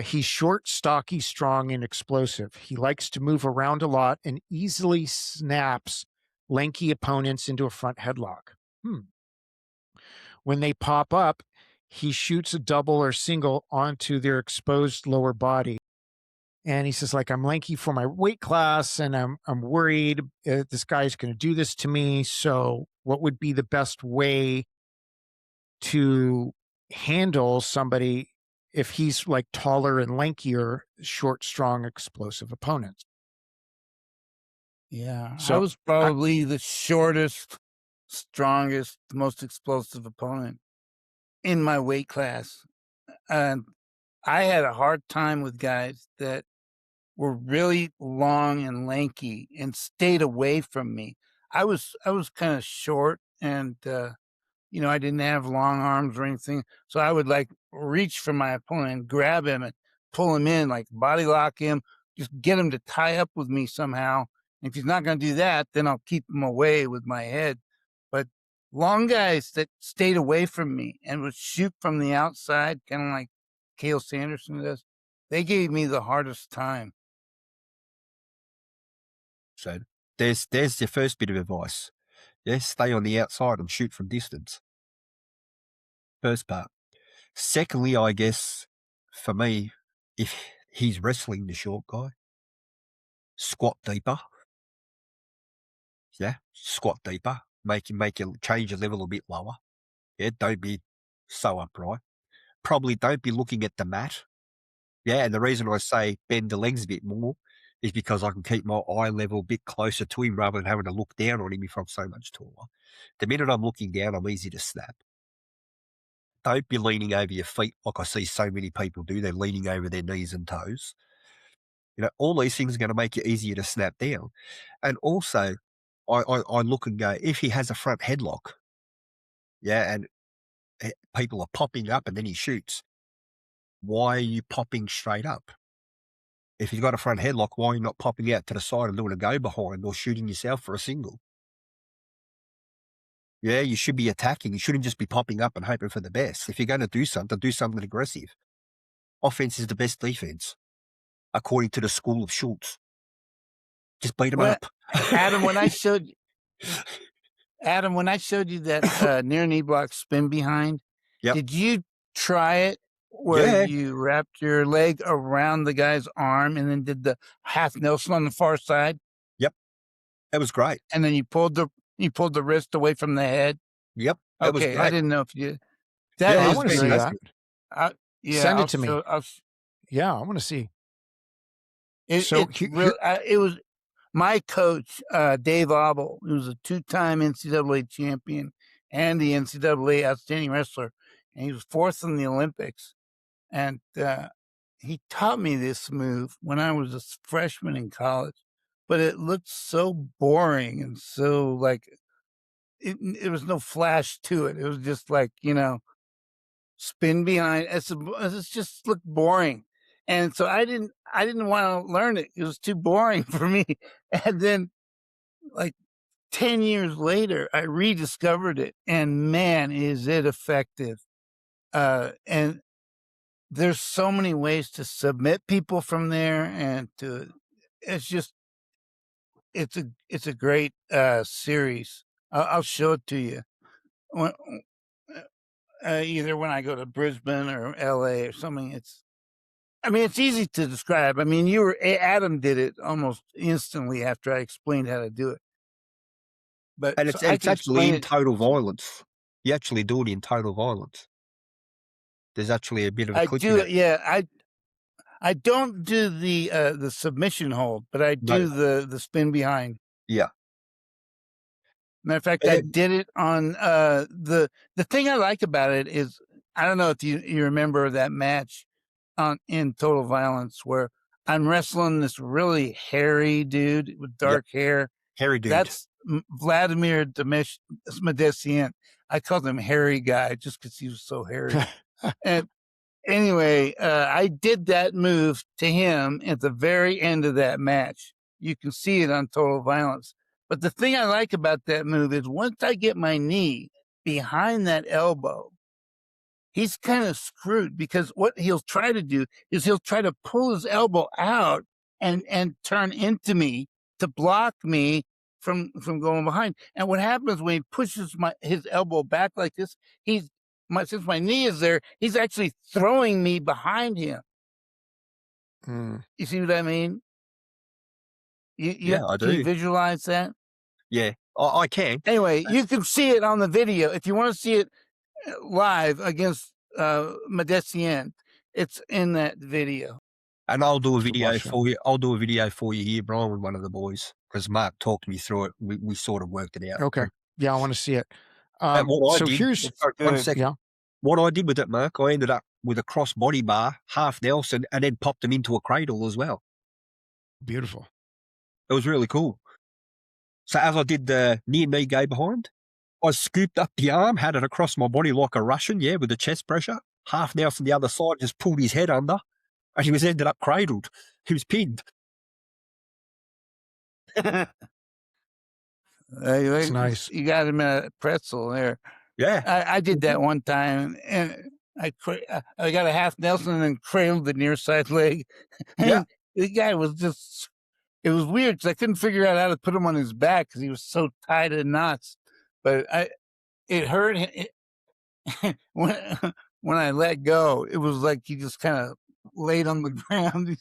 He's short, stocky, strong, and explosive. He likes to move around a lot and easily snaps lanky opponents into a front headlock. Hmm. When they pop up, he shoots a double or single onto their exposed lower body. And he says, like, I'm lanky for my weight class, and I'm worried this guy's going to do this to me. So, what would be the best way to handle somebody if he's like taller and lankier, short, strong, explosive opponents? Yeah, I So, was probably the shortest, strongest, most explosive opponent in my weight class. And I had a hard time with guys that were really long and lanky and stayed away from me. I was kind of short and I didn't have long arms or anything. So I would like reach for my opponent, grab him and pull him in, like body lock him, just get him to tie up with me somehow. And if he's not going to do that, then I'll keep him away with my head. But long guys that stayed away from me and would shoot from the outside, kind of like Cale Sanderson does, they gave me the hardest time. So there's your first bit of advice. Yeah, stay on the outside and shoot from distance. First part. Secondly, I guess, for me, if he's wrestling the short guy, squat deeper. Yeah, squat deeper. Make you change your level a bit lower. Yeah, don't be so upright. Probably don't be looking at the mat. Yeah, and the reason I say bend the legs a bit more is because I can keep my eye level a bit closer to him rather than having to look down on him if I'm so much taller. The minute I'm looking down, I'm easy to snap. Don't be leaning over your feet like I see so many people do. They're leaning over their knees and toes. All these things are going to make it easier to snap down. And also, I look and go, if he has a front headlock, yeah, and people are popping up and then he shoots, why are you popping straight up? If he's got a front headlock, why are you not popping out to the side and doing a go behind or shooting yourself for a single? Yeah, you should be attacking. You shouldn't just be popping up and hoping for the best. If you're going to do something aggressive. Offense is the best defense, according to the school of Schultz. Just beat him Well, up. Adam, when I showed you that near knee block spin behind, Yep. did you try it where Yeah. you wrapped your leg around the guy's arm and then did the half Nelson on the far side? Yep. That was great. And then you pulled the wrist away from the head? Yep. That was Okay, great. I didn't know if you. yeah, That I is want to see that. yeah, Send I'll it to me. show- I'll, Yeah, I want to see. it, So it's real. It was my coach, Dave Abel, who was a 2-time NCAA champion and the NCAA outstanding wrestler, and he was 4th in the Olympics. And he taught me this move when I was a freshman in college, but it looked so boring and so like it was no flash to it. It was just like, spin behind. It's just looked boring. And so I didn't want to learn it. It was too boring for me. And then like 10 years later, I rediscovered it, and man, is it effective. And there's so many ways to submit people from there, and it's a great series. I'll show it to you either when I go to Brisbane or LA or something. It's easy to describe. Adam did it almost instantly after I explained how to do it. But And so it's I it's can actually explain in it. total violence. You actually do it in total violence. There's actually a bit of a I clip in do it. it. Yeah, I don't do the submission hold, but I No. do the spin behind. Yeah. Matter of fact, I did it on the thing I like about it is I don't know if you remember that match in Total Violence where I'm wrestling this really hairy dude with dark hair. Hairy dude. That's Vladimir Medesian. I called him Hairy Guy just because he was so hairy. And Anyway, I did that move to him at the very end of that match. You can see it on Total Violence. But the thing I like about that move is once I get my knee behind that elbow, he's kind of screwed, because what he'll try to do is he'll try to pull his elbow out and turn into me to block me from going behind. And what happens when he pushes his elbow back like this, since my knee is there, he's actually throwing me behind him. You see what I mean? Yeah, I Can you do. visualize that? Yeah, I can. Anyway, you can see it on the video. If you want to see it live against Medecien, it's in that video. And I'll do a Should video watch that. for you. I'll do a video for you here, Brian, with one of the boys, because Mark talked me through it. We sort of worked it out. Okay. Yeah, I want to see it. And what I So did, here's sorry, 1 second. yeah. What I did with it, Mark, I ended up with a cross body bar, half Nelson, and then popped him into a cradle as well. Beautiful. It was really cool. So as I did the near knee go behind, I scooped up the arm, had it across my body like a Russian, yeah, with the chest pressure. Half Nelson the other side, just pulled his head under, and he was ended up cradled. He was pinned. It's nice. You got him in a pretzel there. Yeah. I did that one time, and I got a half Nelson and then cradled the near side leg. And Yeah. the guy was just, it was weird because I couldn't figure out how to put him on his back because he was so tied in knots. But it hurt. When I let go, it was like he just kind of laid on the ground.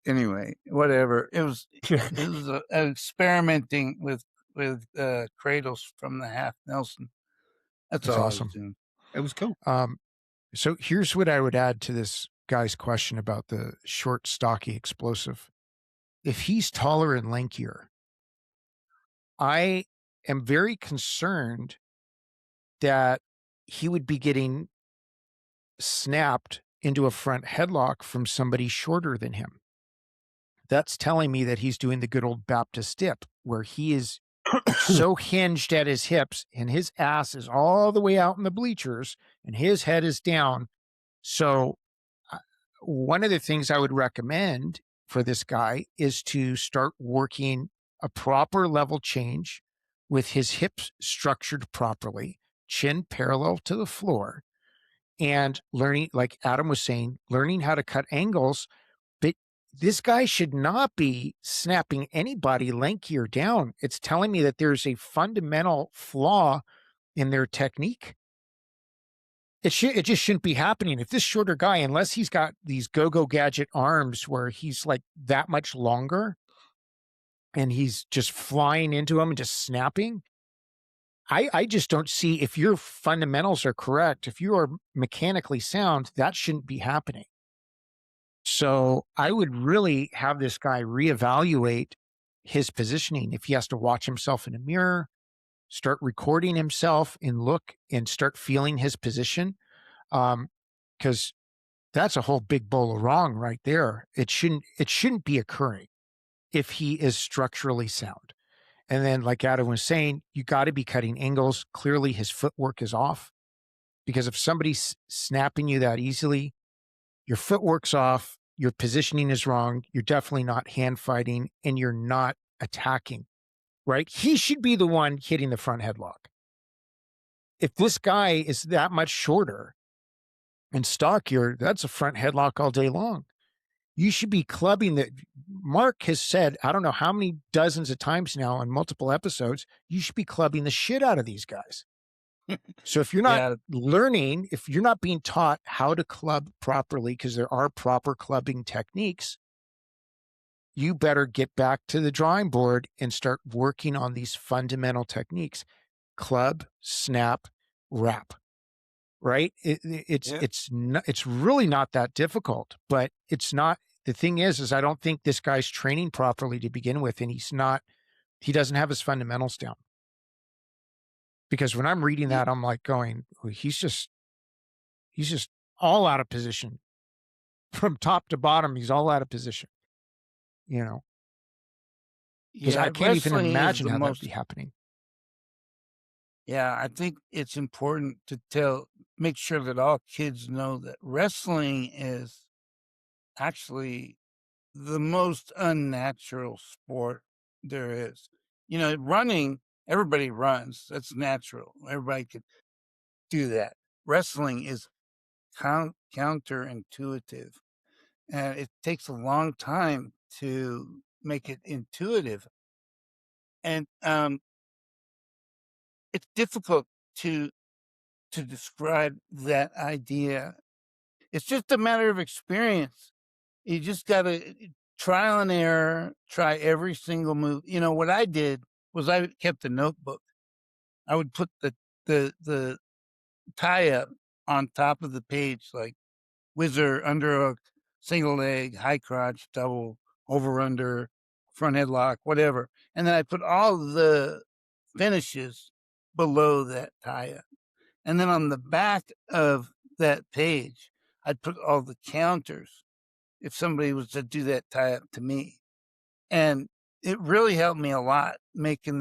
Anyway, whatever. It was experimenting with cradles from the half Nelson. That's all awesome. I was doing. It was cool. So here's what I would add to this guy's question about the short, stocky explosive. If he's taller and lankier, I am very concerned that he would be getting snapped into a front headlock from somebody shorter than him. That's telling me that he's doing the good old Baptist dip, where he is so hinged at his hips and his ass is all the way out in the bleachers and his head is down. So one of the things I would recommend for this guy is to start working a proper level change with his hips structured properly, chin parallel to the floor, and learning, like Adam was saying, learning how to cut angles. But this guy should not be snapping anybody lankier down. It's telling me that there's a fundamental flaw in their technique. It just shouldn't be happening. If this shorter guy, unless he's got these go-go gadget arms where he's like that much longer and he's just flying into him and just snapping, I just don't see, if your fundamentals are correct, if you are mechanically sound, that shouldn't be happening. So I would really have this guy reevaluate his positioning. If he has to watch himself in a mirror, start recording himself and look and start feeling his position. Because that's a whole big bowl of wrong right there. It shouldn't be occurring if he is structurally sound. And then, like Adam was saying, you got to be cutting angles. Clearly his footwork is off, because if somebody's snapping you that easily, your footwork's off, your positioning is wrong, you're definitely not hand fighting, and you're not attacking, right? He should be the one hitting the front headlock. If this guy is that much shorter and stockier, that's a front headlock all day long. You should be clubbing that. Mark has said, I don't know how many dozens of times now in multiple episodes, you should be clubbing the shit out of these guys. So if you're not learning, if you're not being taught how to club properly, because there are proper clubbing techniques, you better get back to the drawing board and start working on these fundamental techniques. Club, snap, wrap. Right? It's really not that difficult, but it's not. The thing is I don't think this guy's training properly to begin with, and he doesn't have his fundamentals down. Because when I'm reading that, I'm like going, well, he's just all out of position. From top to bottom, he's all out of position. Because I can't even imagine how that'd be happening. Yeah, I think it's important to tell make sure that all kids know that wrestling is actually the most unnatural sport there is. You know, running, everybody runs. That's natural. Everybody could do that. Wrestling is counterintuitive, and it takes a long time to make it intuitive. And it's difficult to describe that idea. It's just a matter of experience. You just gotta trial and error, try every single move. You know, what I did was I kept a notebook. I would put the tie up on top of the page, like whizzer, underhook, single leg, high crotch, double, over under, front headlock, whatever. And then I put all the finishes below that tie up. And then on the back of that page, I'd put all the counters if somebody was to do that tie up to me. And it really helped me a lot writing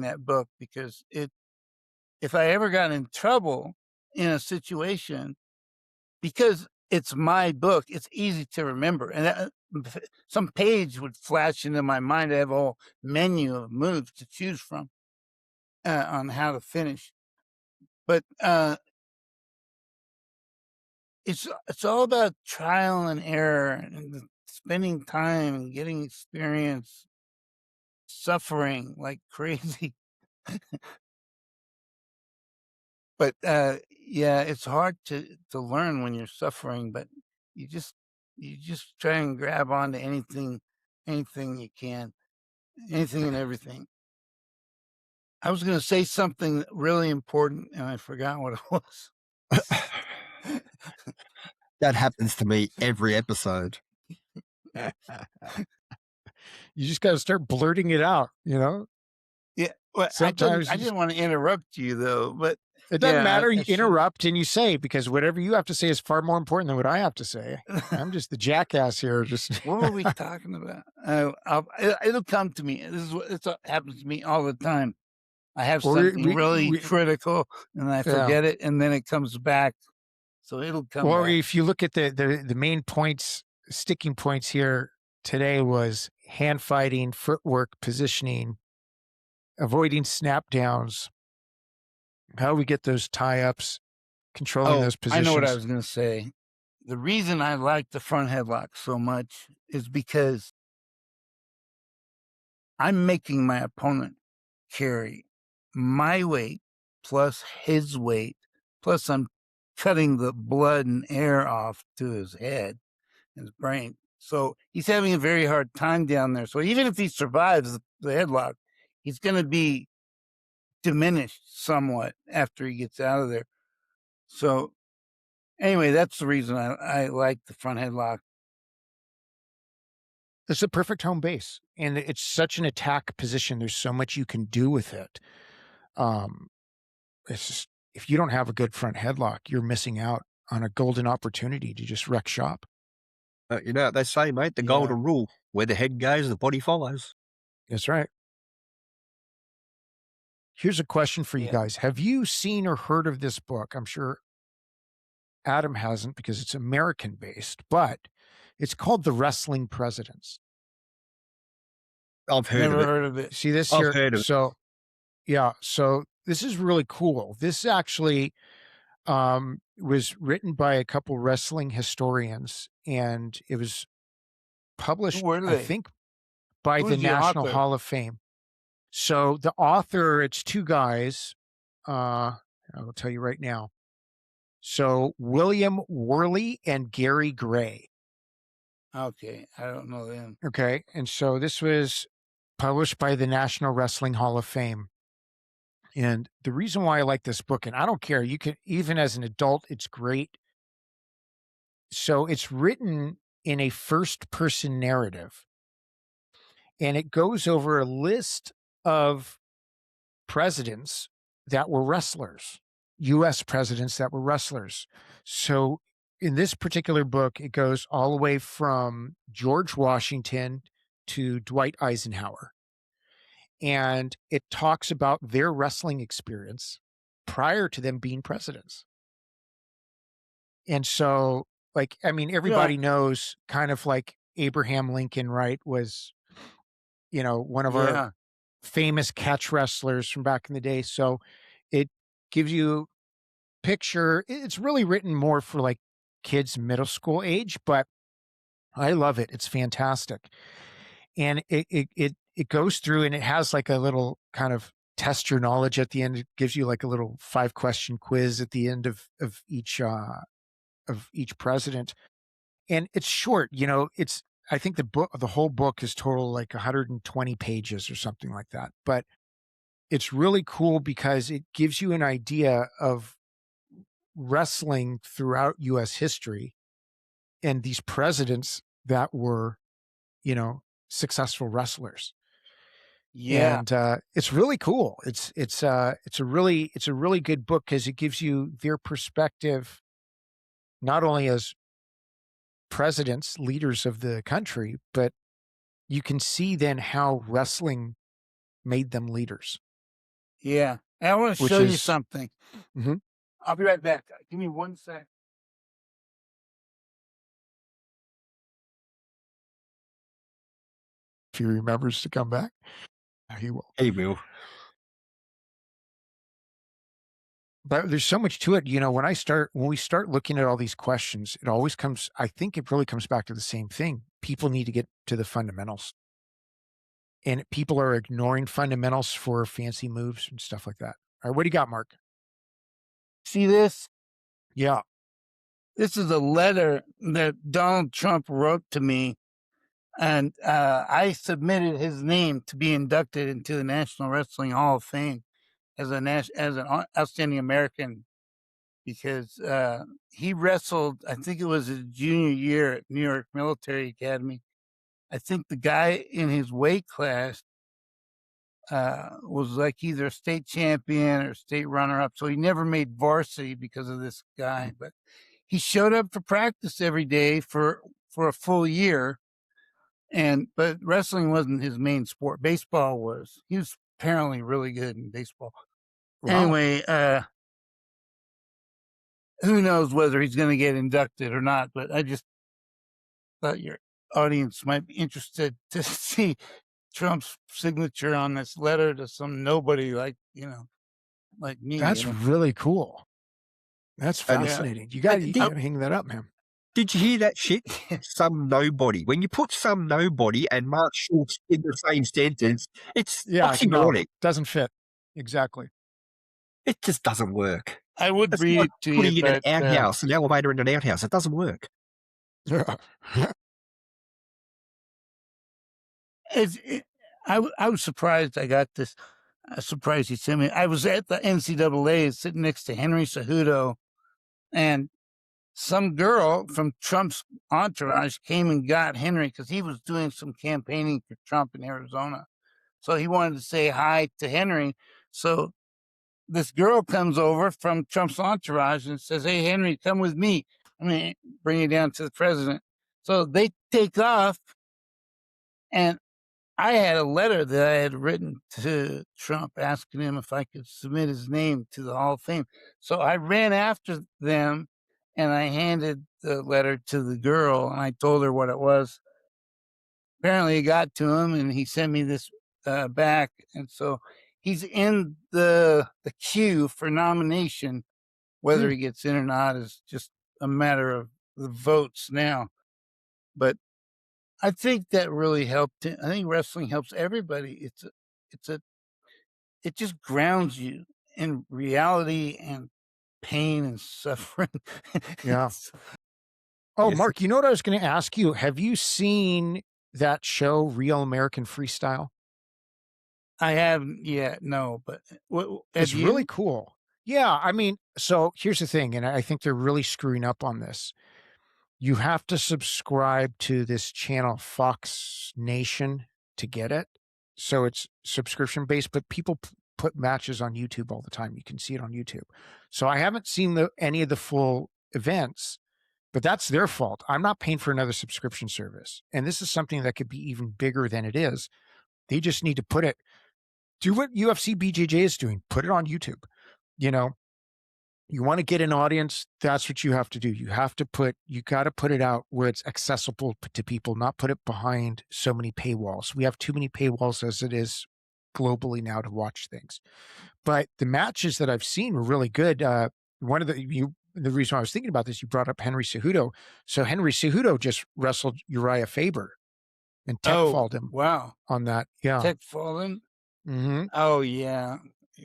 that book, because if I ever got in trouble in a situation, because it's my book, it's easy to remember. And some page would flash into my mind. I have a whole menu of moves to choose from on how to finish. But it's all about trial and error and spending time and getting experience, suffering like crazy. But yeah, it's hard to learn when you're suffering, but you just try and grab onto anything you can, anything and everything. I was going to say something really important and I forgot what it was. That happens to me every episode. You just got to start blurting it out, you know? Yeah. Well, Sometimes I didn't want to interrupt you though, but it doesn't yeah, matter. You I should. interrupt and you say, because whatever you have to say is far more important than what I have to say. I'm just the jackass here. Just What were we talking about? It'll come to me. This is what happens to me all the time. I have Well, something really critical and I forget it, and then it comes back. So it'll come Well, back. if you look at the main points, sticking points here today was hand fighting, footwork, positioning, avoiding snap downs, how we get those tie ups, controlling those positions. I know what I was going to say. The reason I like the front headlock so much is because I'm making my opponent carry my weight plus his weight, plus I'm cutting the blood and air off to his head, his brain. So he's having a very hard time down there. So even if he survives the headlock, he's going to be diminished somewhat after he gets out of there. So anyway, that's the reason I like the front headlock. It's a perfect home base, and it's such an attack position. There's so much you can do with it. It's just, if you don't have a good front headlock, you're missing out on a golden opportunity to just wreck shop. You know what they say, mate, the golden rule: where the head goes, the body follows. That's right. Here's a question for you guys. Have you seen or heard of this book? I'm sure Adam hasn't, because it's American based, but it's called The Wrestling Presidents. I've heard of it. See this I've here? heard of it. So, yeah. So this is really cool. This actually was written by a couple wrestling historians, and it was published, I think, by the National Hall of Fame. So the author, it's two guys. I will tell you right now. So William Worley and Gary Gray. Okay, I don't know them. Okay, and so this was published by the National Wrestling Hall of Fame. And the reason why I like this book, and I don't care, you can, even as an adult, it's great. So it's written in a first-person narrative, and it goes over a list of presidents that were wrestlers, U.S. presidents that were wrestlers. So in this particular book, it goes all the way from George Washington to Dwight Eisenhower. And it talks about their wrestling experience prior to them being presidents. And so, like, I mean, everybody knows kind of like Abraham Lincoln, right, was, one of our Yeah. famous catch wrestlers from back in the day. So it gives you it's really written more for like kids middle school age, but I love it. It's fantastic. And it goes through and it has like a little kind of test your knowledge at the end. It gives you like a little 5-question quiz at the end of each president. And it's short, it's I think the whole book is total like 120 pages or something like that. But it's really cool because it gives you an idea of wrestling throughout US history and these presidents that were, successful wrestlers. Yeah. And it's really cool. It's a really good book because it gives you their perspective, not only as presidents, leaders of the country, but you can see then how wrestling made them leaders, Yeah. And I want to which show you is something. Mhm. I'll be right back. Give me 1 sec. If he remembers to come back, he will. He will. But there's so much to it. When we start looking at all these questions, I think it really comes back to the same thing. People need to get to the fundamentals. And people are ignoring fundamentals for fancy moves and stuff like that. All right, what do you got, Mark? See this? Yeah. This is a letter that Donald Trump wrote to me, and I submitted his name to be inducted into the National Wrestling Hall of Fame as an outstanding American because he wrestled. I think it was his junior year at New York Military Academy. I think the guy in his weight class was like either a state champion or state runner-up. So he never made varsity because of this guy, but he showed up for practice every day for a full year. But wrestling wasn't his main sport. Baseball was. He was apparently really good in baseball. Wow. Anyway, who knows whether he's going to get inducted or not, but I just thought your audience might be interested to see Trump's signature on this letter to some nobody like me. That's really cool. That's And fascinating. You got to hang that up, man. did you hear that shit? Some nobody. When you put some nobody and Mark Schultz in the same sentence, it's oxymoronic. Doesn't fit. Exactly. It just doesn't work. I would It's read like it to putting you, in an but outhouse, an elevator in an outhouse. It doesn't work. Yeah. I was surprised I got this. Surprised he sent me. I was at the NCAA sitting next to Henry Cejudo, and some girl from Trump's entourage came and got Henry because he was doing some campaigning for Trump in Arizona. So he wanted to say hi to Henry. So this girl comes over from Trump's entourage and says, "Hey, Henry, come with me. I mean, bring you down to the president." So they take off, and I had a letter that I had written to Trump asking him if I could submit his name to the Hall of Fame. So I ran after them and I handed the letter to the girl and I told her what it was. Apparently it got to him and he sent me this back. And so he's in the queue for nomination. Whether he gets in or not is just a matter of the votes now. But I think that really helped. I think wrestling helps everybody. It just grounds you in reality and pain and suffering. Yeah. Oh, Yes. Mark, you know what I was going to ask you? Have you seen that show, Real American Freestyle? I haven't yet, no, but It's really cool. Yeah. I mean, so here's the thing, and I think they're really screwing up on this. You have to subscribe to this channel, Fox Nation, to get it. So it's subscription based, but people put matches on YouTube all the time. You can see it on YouTube. So I haven't seen any of the full events, but that's their fault. I'm not paying for another subscription service. And this is something that could be even bigger than it is. They just need to do what UFC BJJ is doing, put it on YouTube, you know, You want to get an audience, that's what you have to do. You got to put it out where it's accessible to people, not put it behind so many paywalls. We have too many paywalls as it is globally now to watch things. But the matches that I've seen were really good. One of the reason I was thinking about this, you brought up Henry Cejudo. So Henry Cejudo just wrestled Uriah Faber and tech Oh, falled him wow. on that. Yeah. Tech fallen? Hmm. Oh, yeah.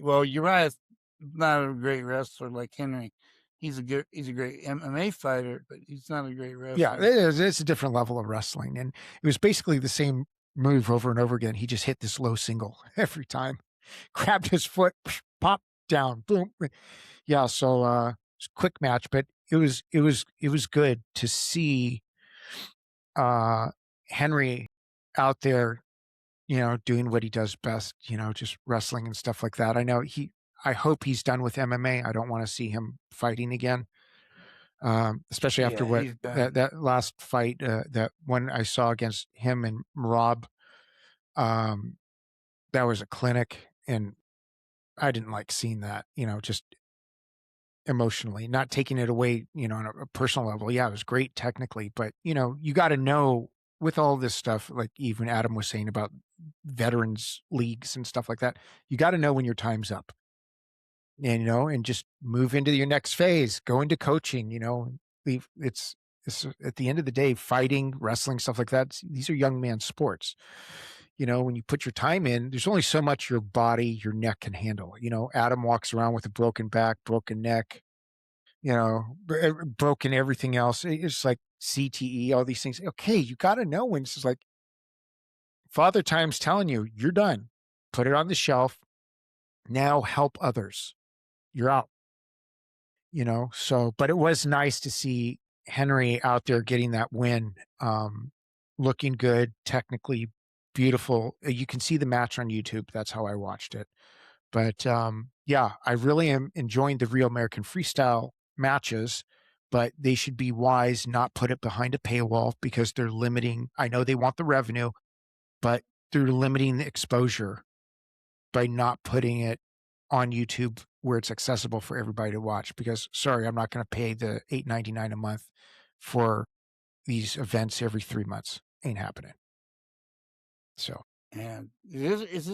Well, Uriah's not a great wrestler like Henry. He's a great MMA fighter, but he's not a great Yeah, wrestler. it's a different level of wrestling. And it was basically the same move over and over again. He just hit this low single every time, grabbed his foot, pop down, boom. Yeah. So it's a quick match, but it was good to see Henry out there, doing what he does best, just wrestling and stuff like that. I hope he's done with MMA. I don't want to see him fighting again. Especially after Yeah, what he's that, done. that last fight, that one I saw against him and Rob, um, that was a clinic, and I didn't like seeing that, just emotionally, not taking it away, on a personal level. Yeah, it was great technically, but you got to know with all this stuff, like even Adam was saying about veterans leagues and stuff like that, you got to know when your time's up, and and just move into your next phase, go into coaching, leave it's at the end of the day, fighting, wrestling, stuff like that. These are young man sports. When you put your time in, there's only so much your body, your neck can handle. Adam walks around with a broken back, broken neck, broken everything else. It's like CTE, all these things. Okay, you got to know when this is like Father Time's telling you, you're done. Put it on the shelf. Now help others. You're out. But it was nice to see Henry out there getting that win, looking good, technically beautiful. You can see the match on YouTube. That's how I watched it. But yeah, I really am enjoying the Real American Freestyle matches, but they should be wise, not put it behind a paywall because they're limiting. I know they want the revenue, but they're limiting the exposure by not putting it on YouTube where it's accessible for everybody to watch. Because sorry, I'm not going to pay the $8.99 a month for these events every 3 months. Ain't happening. So And is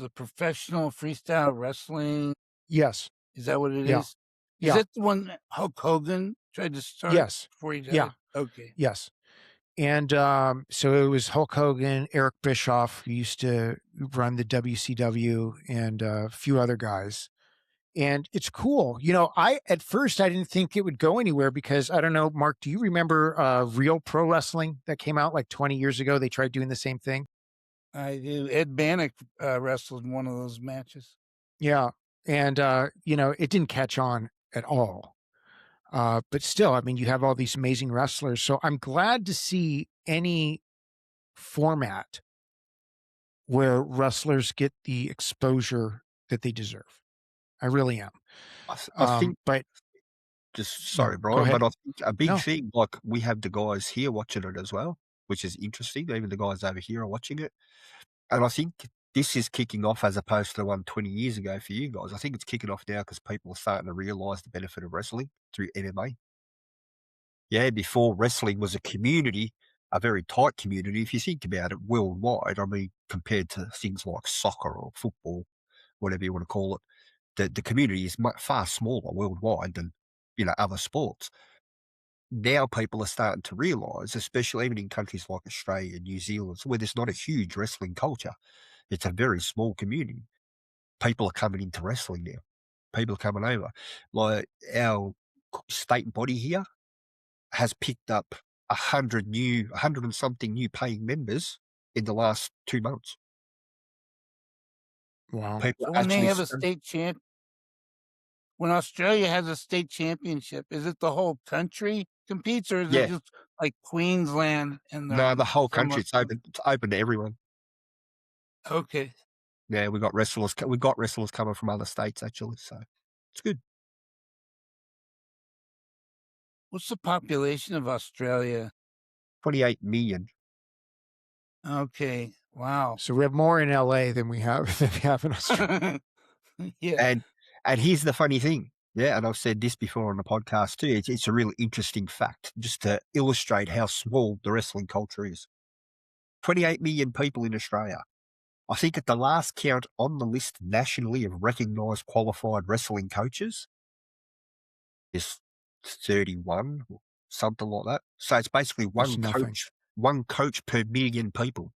a professional freestyle wrestling? yes, Is that what it yeah, is? Is yeah, that the one that Hulk Hogan tried to start yes, before he yeah, died? Okay. yes. And so it was Hulk Hogan, Eric Bischoff, who used to run the WCW, and a few other guys. And it's cool. At first I didn't think it would go anywhere because I don't know, Mark, do you remember Real Pro Wrestling that came out like 20 years ago? They tried doing the same thing. I do. Ed Bannock wrestled in one of those matches. Yeah. And it didn't catch on at all. But still, I mean, you have all these amazing wrestlers. So I'm glad to see any format where wrestlers get the exposure that they deserve. I really am. I think But just no, sorry, go Brian, but ahead. I think a big No. thing, like we have the guys here watching it as well, which is interesting. Even the guys over here are watching it. And I think this is kicking off as opposed to the one 20 years ago for you guys. I think it's kicking off now because people are starting to realise the benefit of wrestling through MMA. Yeah, before wrestling was a community, a very tight community. If you think about it worldwide, I mean, compared to things like soccer or football, whatever you want to call it, the community is much, far smaller worldwide than, other sports. Now people are starting to realise, especially even in countries like Australia and New Zealand, where there's not a huge wrestling culture, it's a very small community. People are coming into wrestling now. People are coming over. Like our state body here has picked up 100 and something new paying members in the last 2 months. Wow. People So are when they actually have a when Australia has a state championship, is it the whole country competes, or is it yeah. just like Queensland and No, the whole country, somewhat? it's open to everyone. Okay. Yeah, we got wrestlers coming from other states actually, so it's good. What's the population of Australia? 28 million. Okay. Wow. So we have more in LA than we have than we have in Australia. Yeah. And here's the funny thing. Yeah, and I've said this before on the podcast too. It's a really interesting fact just to illustrate how small the wrestling culture is. 28 million people in Australia. I think at the last count on the list nationally of recognised qualified wrestling coaches is 31 or something like that. So it's basically That's nothing. one coach per million people.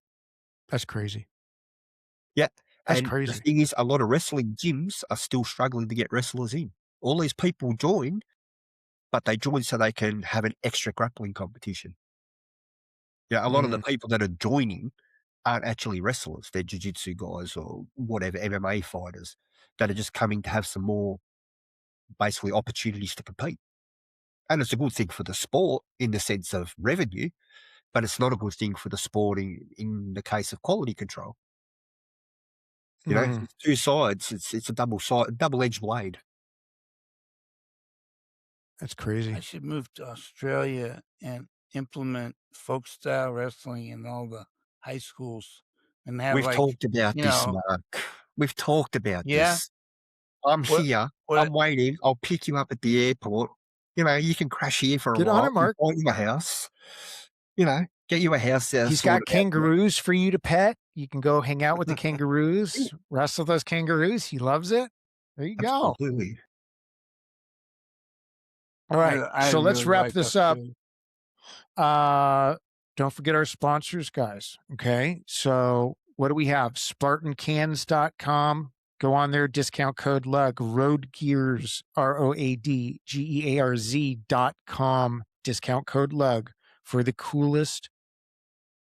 That's crazy. Yeah. That's And the crazy. thing is, a lot of wrestling gyms are still struggling to get wrestlers in. All these people join, but they join so they can have an extra grappling competition. Yeah, a lot of the Mm, people that are joining aren't actually wrestlers. They're jiu-jitsu guys or whatever, MMA fighters that are just coming to have some more basically opportunities to compete. And it's a good thing for the sport in the sense of revenue, but it's not a good thing for the sport in the case of quality control. You know, mm, it's two sides. It's a double-edged blade. that's I crazy. should move to Australia and implement folk style wrestling in all the high schools and have We've like, talked about you this, know, Mark. We've talked about yeah. this. I'm What here. what I'm waiting. I'll pick you up at the airport. You know, you can crash here for a Get on while. it, We'll Mark. find you a house. You know, get you a house He's got sorted out. kangaroos for you to pet. You can go hang out with the kangaroos, wrestle those kangaroos. He loves it. There you go. Absolutely. All right. I So let's really wrap like this up. Australia. Don't forget our sponsors, guys. Okay. So what do we have? SpartanCans.com. Go on there, discount code LUG, Road Gears, ROADGEARZ.com, discount code LUG for the coolest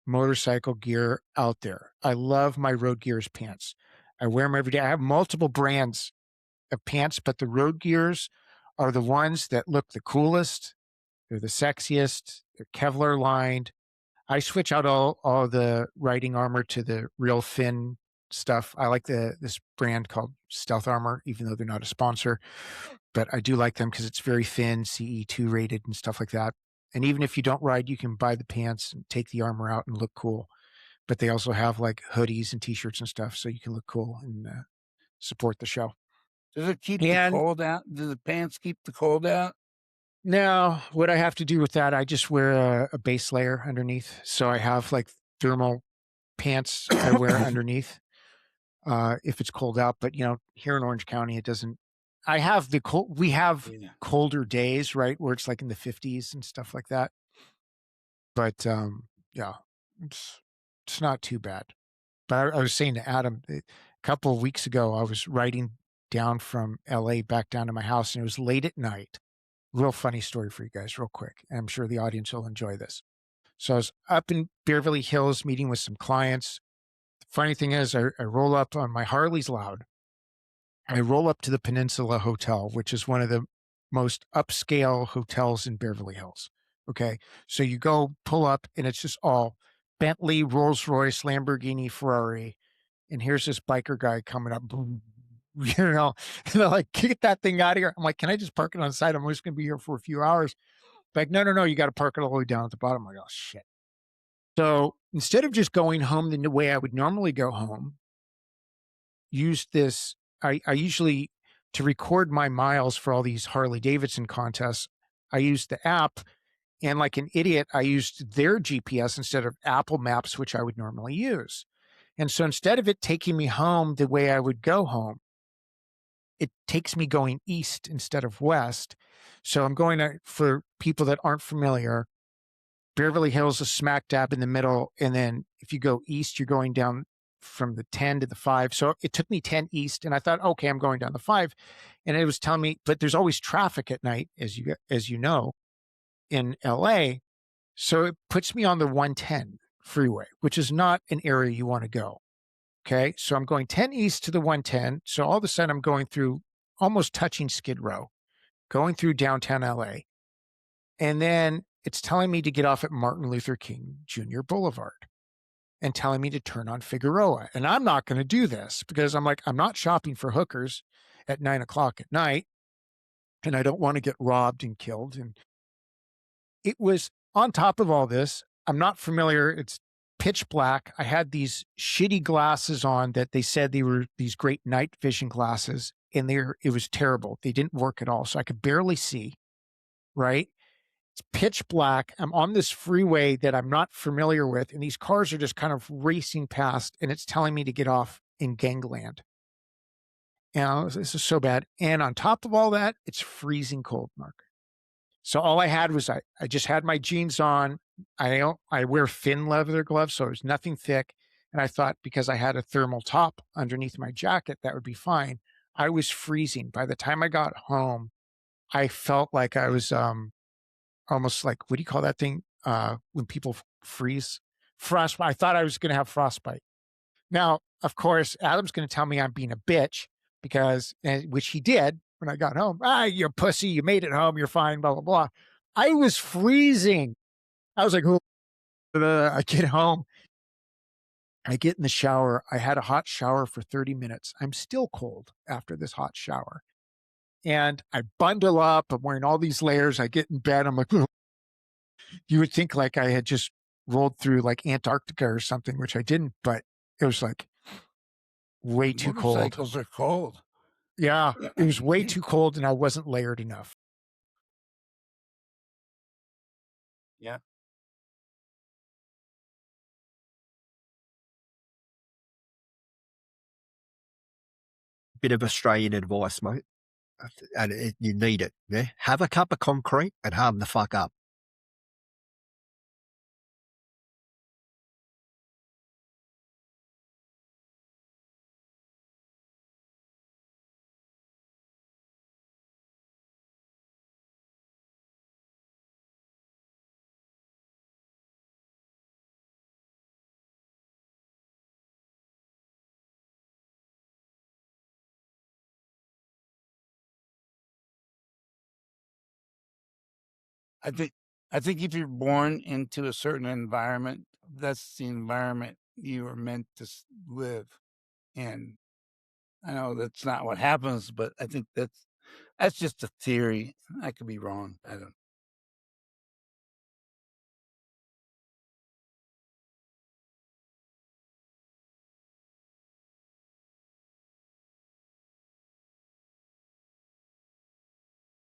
motorcycle gear out there. I love my Road Gears pants. I wear them every day. I have multiple brands of pants, but the Road Gears are the ones that look the coolest. They're the sexiest. They're Kevlar lined. I switch out all the riding armor to the real thin stuff. I like this brand called Stealth Armor, even though they're not a sponsor. But I do like them because it's very thin, CE2 rated and stuff like that. And even if you don't ride, you can buy the pants and take the armor out and look cool. But they also have like hoodies and t-shirts and stuff, so you can look cool and support the show. Does it keep the And cold out? Do the pants keep the cold out? now, what I have to do with that, I just wear a base layer underneath. So I have like thermal pants I wear underneath if it's cold out. But here in Orange County, it doesn't. I have the cold. We have Yeah. colder days, right, where it's like in the 50s and stuff like that. But yeah, it's not too bad. But I was saying to Adam a couple of weeks ago, I was riding down from LA back down to my house, and it was late at night. Real funny story for you guys, real quick. I'm sure the audience will enjoy this. So I was up in Beverly Hills meeting with some clients. The funny thing is, I roll up on my Harley's loud. I roll up to the Peninsula Hotel, which is one of the most upscale hotels in Beverly Hills. Okay. So you go pull up, and it's just all Bentley, Rolls Royce, Lamborghini, Ferrari. And here's this biker guy coming up, boom, and they're like, get that thing out of here. I'm like, can I just park it on the side? I'm just going to be here for a few hours. Like, no, you got to park it all the way down at the bottom. I'm like, oh, shit. So instead of just going home the way I would normally go home, use this. I usually, to record my miles for all these Harley Davidson contests, I use the app. And like an idiot, I used their GPS instead of Apple Maps, which I would normally use. And so instead of it taking me home the way I would go home, it takes me going east instead of west. So I'm going to, for people that aren't familiar, Beverly Hills is smack dab in the middle. And then if you go east, you're going down from the 10 to the 5. So it took me 10 east, and I thought, okay, I'm going down the 5. And it was telling me, but there's always traffic at night, as you know, in LA. So it puts me on the 110 freeway, which is not an area you want to go. Okay. So I'm going 10 east to the 110. So all of a sudden I'm going through, almost touching Skid Row, going through downtown LA. And then it's telling me to get off at Martin Luther King Jr. Boulevard and telling me to turn on Figueroa. And I'm not going to do this because I'm like, I'm not shopping for hookers at 9:00 at night. And I don't want to get robbed and killed. And it was on top of all this. I'm not familiar. It's pitch black. I had these shitty glasses on that they said they were these great night vision glasses, and it was terrible. They didn't work at all. So I could barely see, right? It's pitch black. I'm on this freeway that I'm not familiar with, and these cars are just kind of racing past, and it's telling me to get off in gangland. And this is so bad. And on top of all that, it's freezing cold, Mark. So all I had was I just had my jeans on. I wear thin leather gloves, so it was nothing thick. And I thought because I had a thermal top underneath my jacket, that would be fine. I was freezing. By the time I got home, I felt like I was almost like, what do you call that thing? When people freeze? Frostbite. I thought I was gonna have frostbite. Now, of course, Adam's gonna tell me I'm being a bitch because which he did when I got home. "Ah, you pussy, you made it home, you're fine, blah, blah, blah." I was freezing. I was like, "Oh," I get home, I get in the shower. I had a hot shower for 30 minutes. I'm still cold after this hot shower. And I bundle up. I'm wearing all these layers. I get in bed. I'm like, "Ugh." You would think like I had just rolled through like Antarctica or something, which I didn't, but it was like way too cold. Motorcycles are cold. Yeah, it was way too cold and I wasn't layered enough. Yeah. Bit of Australian advice, mate, and you need it. Yeah, have a cup of concrete and harden the fuck up. I think I think if you're born into a certain environment, that's the environment you are meant to live in. I know that's not what happens, but I think that's just a theory. I could be wrong. I don't.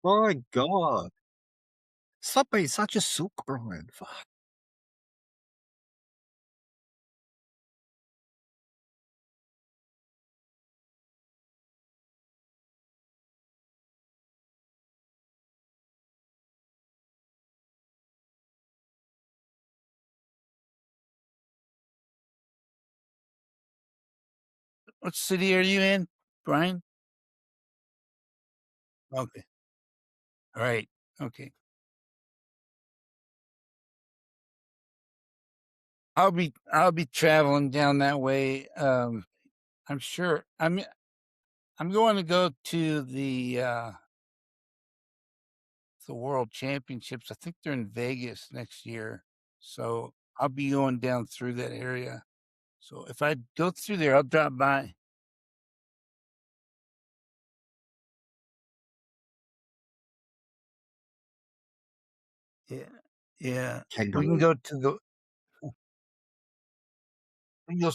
My God, stop being such a sook, Brian. Fuck. What city are you in, Brian? Okay. All right. Okay. I'll be traveling down that way. I'm sure. I'm going to go to the World Championships. I think they're in Vegas next year. So I'll be going down through that area. So if I go through there, I'll drop by. Yeah. Yeah. We can Kangaroo. go to the we can go